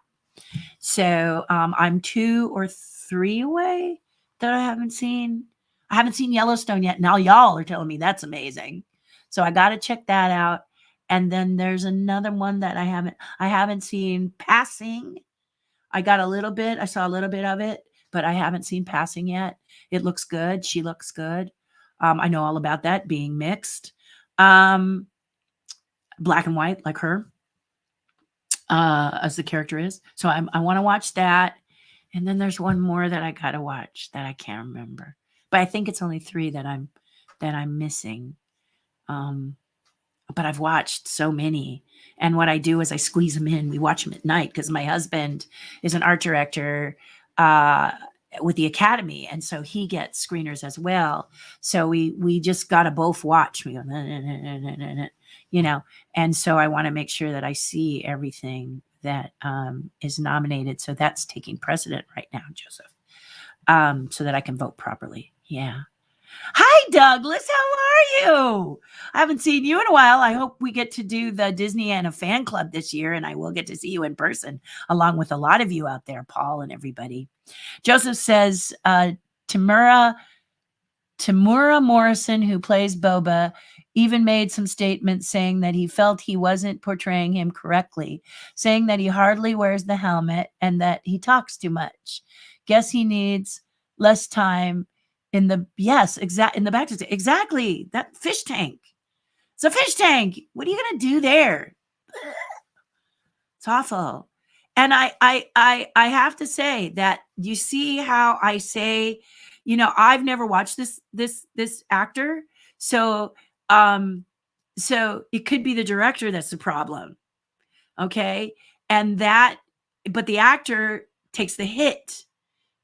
So I'm 2 or 3 away that I haven't seen. I haven't seen Yellowstone yet. Now y'all are telling me that's amazing. So I got to check that out. And then there's another one that I haven't seen, Passing. I saw a little bit of it, but I haven't seen Passing yet. It looks good. She looks good. I know all about that being mixed. Black and white, like her. as the character is. So I want to watch that. And then there's one more that I got to watch that I can't remember. But I think it's only 3 that I'm missing. But I've watched so many. And what I do is I squeeze them in. We watch them at night because my husband is an art director with the Academy. And so he gets screeners as well. So we just got to both watch. We go, you know, and so I want to make sure that I see everything that is nominated. So that's taking precedent right now, Joseph, so that I can vote properly. Yeah. Hi, Douglas. How are you? I haven't seen you in a while. I hope we get to do the Disney Anna fan club this year, and I will get to see you in person, along with a lot of you out there, Paul and everybody. Joseph says, Tamura Morrison, who plays Boba, even made some statements saying that he felt he wasn't portraying him correctly, saying that he hardly wears the helmet and that he talks too much. Guess he needs less time in the in the back to exactly that fish tank. It's a fish tank. What are you gonna do there? It's awful. And I have to say that you see how I say, you know, I've never watched this actor, so it could be the director that's the problem, okay? And but the actor takes the hit.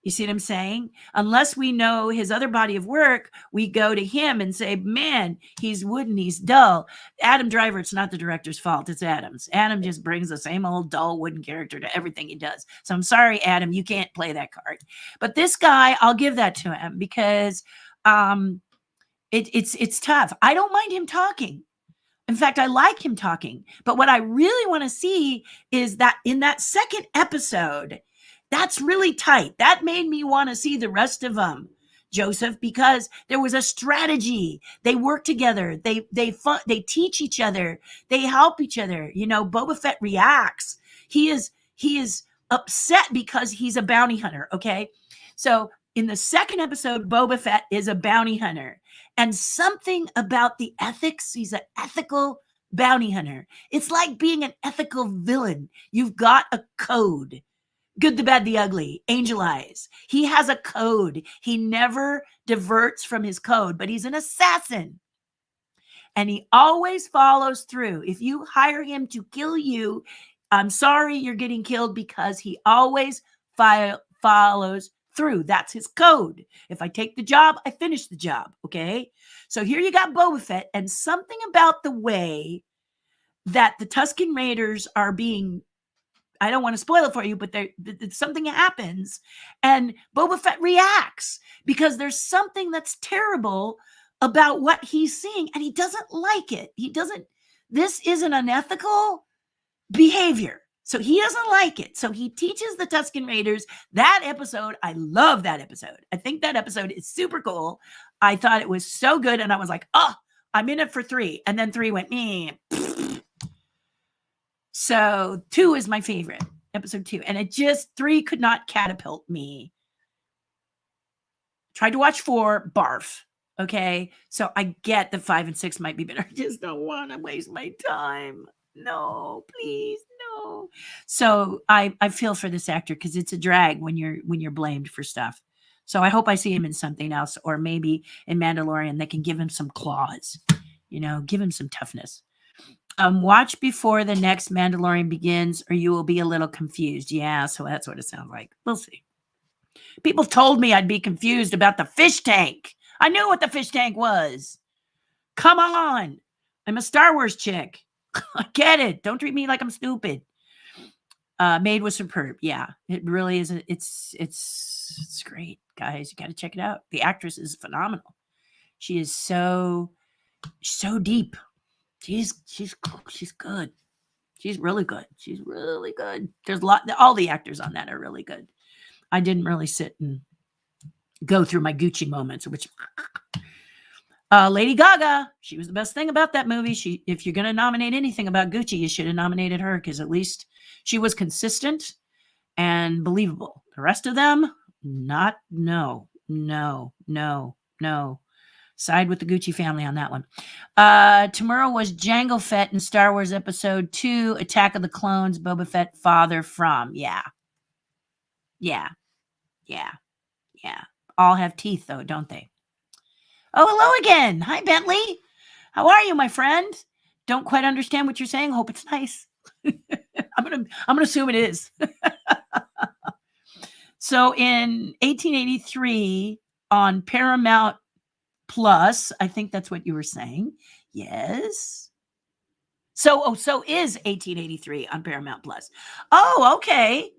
You see what I'm saying? Unless we know his other body of work, we go to him and say, man, he's wooden, he's dull. Adam Driver, it's not the director's fault, it's Adam's. Adam just brings the same old dull wooden character to everything he does. So I'm sorry, Adam, you can't play that card. But this guy, I'll give that to him because it's tough. I don't mind him talking. In fact, I like him talking. But what I really want to see is that in that second episode, that's really tight. That made me want to see the rest of them, Joseph, because there was a strategy. They work together. They teach each other. They help each other. You know, Boba Fett reacts. He is upset because he's a bounty hunter. Okay, so in the second episode, Boba Fett is a bounty hunter, and something about the ethics. He's an ethical bounty hunter. It's like being an ethical villain. You've got a code. Good, the bad, the ugly, Angel Eyes. He has a code. He never diverts from his code, but he's an assassin. And he always follows through. If you hire him to kill you, I'm sorry you're getting killed because he always follows through. That's his code. If I take the job, I finish the job. Okay. So here you got Boba Fett, and something about the way that the Tusken Raiders are being, I don't want to spoil it for you, but something happens and Boba Fett reacts because there's something that's terrible about what he's seeing and he doesn't like it. This is an unethical behavior. So he doesn't like it. So he teaches the Tusken Raiders that episode. I love that episode. I think that episode is super cool. I thought it was so good. And I was like, oh, I'm in it for 3. And then 3 went, me. So 2 is my favorite, episode 2. And 3 could not catapult me. Tried to watch 4, barf. Okay. So I get that 5 and 6 might be better. I just don't want to waste my time. No, please, no. So I feel for this actor because it's a drag when you're blamed for stuff. So I hope I see him in something else, or maybe in Mandalorian, they can give him some claws, give him some toughness. Watch before the next Mandalorian begins, or you will be a little confused. Yeah, so that's what it sounds like. We'll see. People told me I'd be confused about the fish tank. I knew what the fish tank was. Come on. I'm a Star Wars chick. I get it. Don't treat me like I'm stupid. Maid was superb. Yeah, it really is. It's great, guys. You got to check it out. The actress is phenomenal. She is so deep. She's good. She's really good. She's really good. There's all the actors on that are really good. I didn't really sit and go through my Gucci moments, which Lady Gaga, she was the best thing about that movie. If you're going to nominate anything about Gucci, you should have nominated her because at least she was consistent and believable. The rest of them, no. Side with the Gucci family on that one. Tomorrow was Jango Fett in Star Wars Episode 2, Attack of the Clones, Boba Fett father from. Yeah. All have teeth, though, don't they? Oh, hello again. Hi, Bentley. How are you, my friend? Don't quite understand what you're saying. Hope it's nice. I'm gonna assume it is. So in 1883 on Paramount Plus, I think that's what you were saying. Yes. So is 1883 on Paramount Plus. Oh, okay.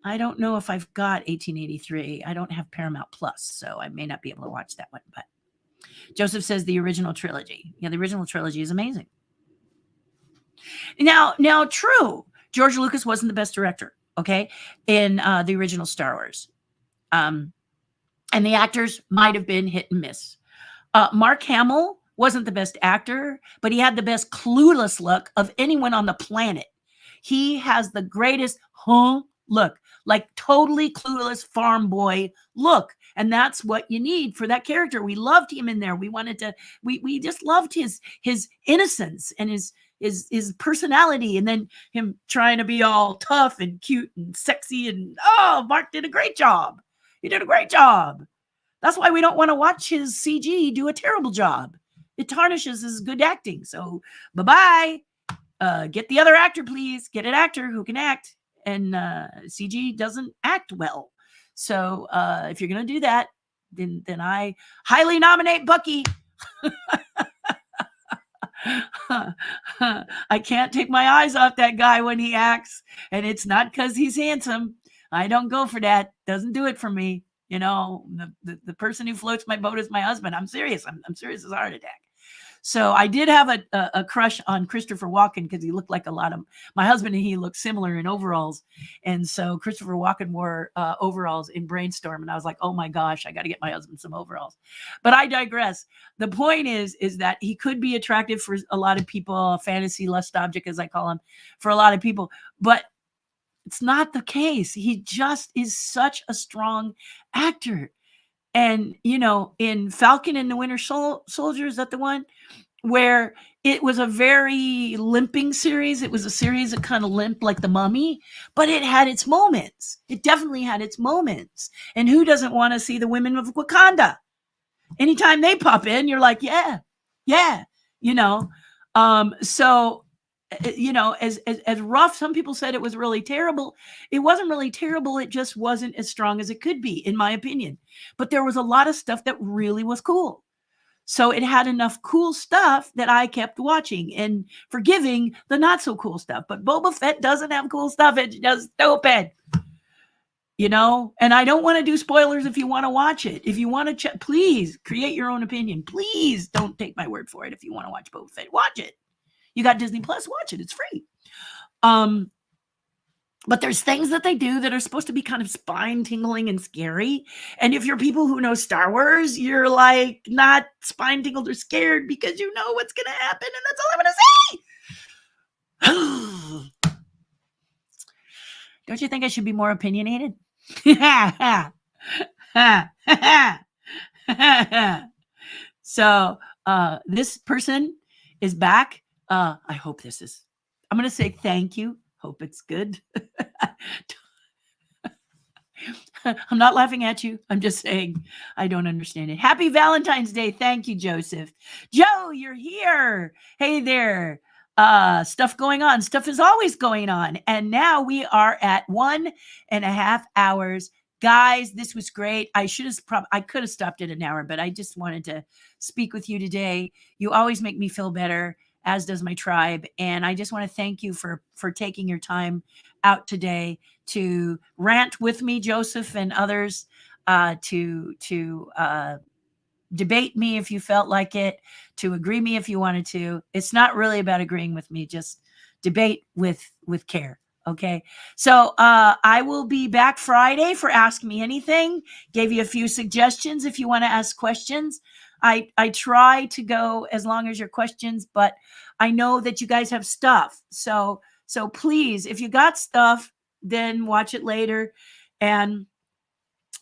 I don't know if I've got 1883. I don't have Paramount Plus, so I may not be able to watch that one. But Joseph says the original trilogy. Yeah, the original trilogy is amazing. Now, true. George Lucas wasn't the best director, okay, in the original Star Wars. And the actors might have been hit and miss. Mark Hamill wasn't the best actor, but he had the best clueless look of anyone on the planet. He has the greatest look, like totally clueless farm boy look. And that's what you need for that character. We loved him in there. We wanted to, we just loved his innocence and his personality, and then him trying to be all tough and cute and sexy. And Mark did a great job. He did a great job. That's why we don't want to watch his CG do a terrible job. It tarnishes his good acting. So bye-bye. Get the other actor, please. Get an actor who can act. And CG doesn't act well. So if you're going to do that, then I highly nominate Bucky. I can't take my eyes off that guy when he acts. And it's not because he's handsome. I don't go for that. Doesn't do it for me. You know, the person who floats my boat is my husband. I'm serious. I'm serious as a heart attack. So I did have a crush on Christopher Walken because he looked like a lot of my husband, and he looked similar in overalls. And so Christopher Walken wore overalls in Brainstorm. And I was like, oh my gosh, I got to get my husband some overalls. But I digress. The point is that he could be attractive for a lot of people, a fantasy lust object, as I call him, for a lot of people. But it's not the case. He just is such a strong actor. And, you know, in Falcon and the Winter Soldier, is that the one where it was a very limping series? It was a series that kind of limped like The Mummy, but it had its moments. It definitely had its moments. And who doesn't want to see the women of Wakanda? Anytime they pop in, you're like, yeah, you know. So, you know, as rough, some people said it was really terrible. It wasn't really terrible. It just wasn't as strong as it could be, in my opinion. But there was a lot of stuff that really was cool. So it had enough cool stuff that I kept watching and forgiving the not so cool stuff. But Boba Fett doesn't have cool stuff. It's just stupid. You know, and I don't want to do spoilers if you want to watch it. If you want to please create your own opinion. Please don't take my word for it. If you want to watch Boba Fett, watch it. You got Disney Plus, watch it. It's free. But there's things that they do that are supposed to be kind of spine tingling and scary. And if you're people who know Star Wars, you're like not spine tingled or scared because you know what's going to happen. And that's all I'm going to say. Don't you think I should be more opinionated? So this person is back. I hope this is, I'm going to say thank you. Hope it's good. I'm not laughing at you. I'm just saying I don't understand it. Happy Valentine's Day. Thank you, Joseph. Joe, you're here. Hey there. Stuff going on. Stuff is always going on. And now we are at 1.5 hours. Guys, this was great. I could have stopped at an hour, but I just wanted to speak with you today. You always make me feel better, as does my tribe. And I just want to thank you for taking your time out today to rant with me, Joseph, and others, to debate me if you felt like it, to agree me if you wanted to. It's not really about agreeing with me, just debate with care. Okay. So I will be back Friday for Ask Me Anything. Gave you a few suggestions if you want to ask questions. I try to go as long as your questions, but I know that you guys have stuff. So please, if you got stuff, then watch it later. And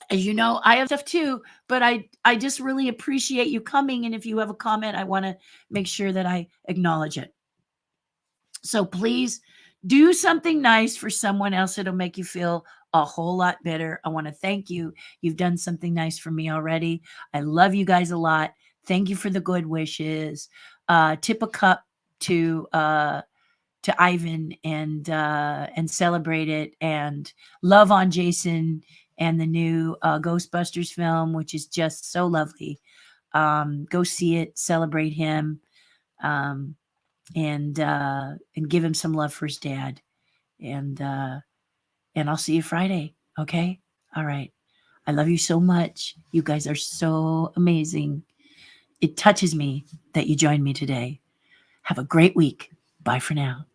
As you know, I have stuff too, but I just really appreciate you coming. And if you have a comment, I want to make sure that I acknowledge it. So please do something nice for someone else. It'll make you feel a whole lot better. I want to thank you. You've done something nice for me already. I love you guys a lot. Thank you for the good wishes. Tip a cup to Ivan and celebrate it, and love on Jason and the new Ghostbusters film, which is just so lovely. Go see it, celebrate him. And give him some love for his dad. And I'll see you Friday. Okay. All right. I love you so much. You guys are so amazing. It touches me that you joined me today. Have a great week. Bye for now.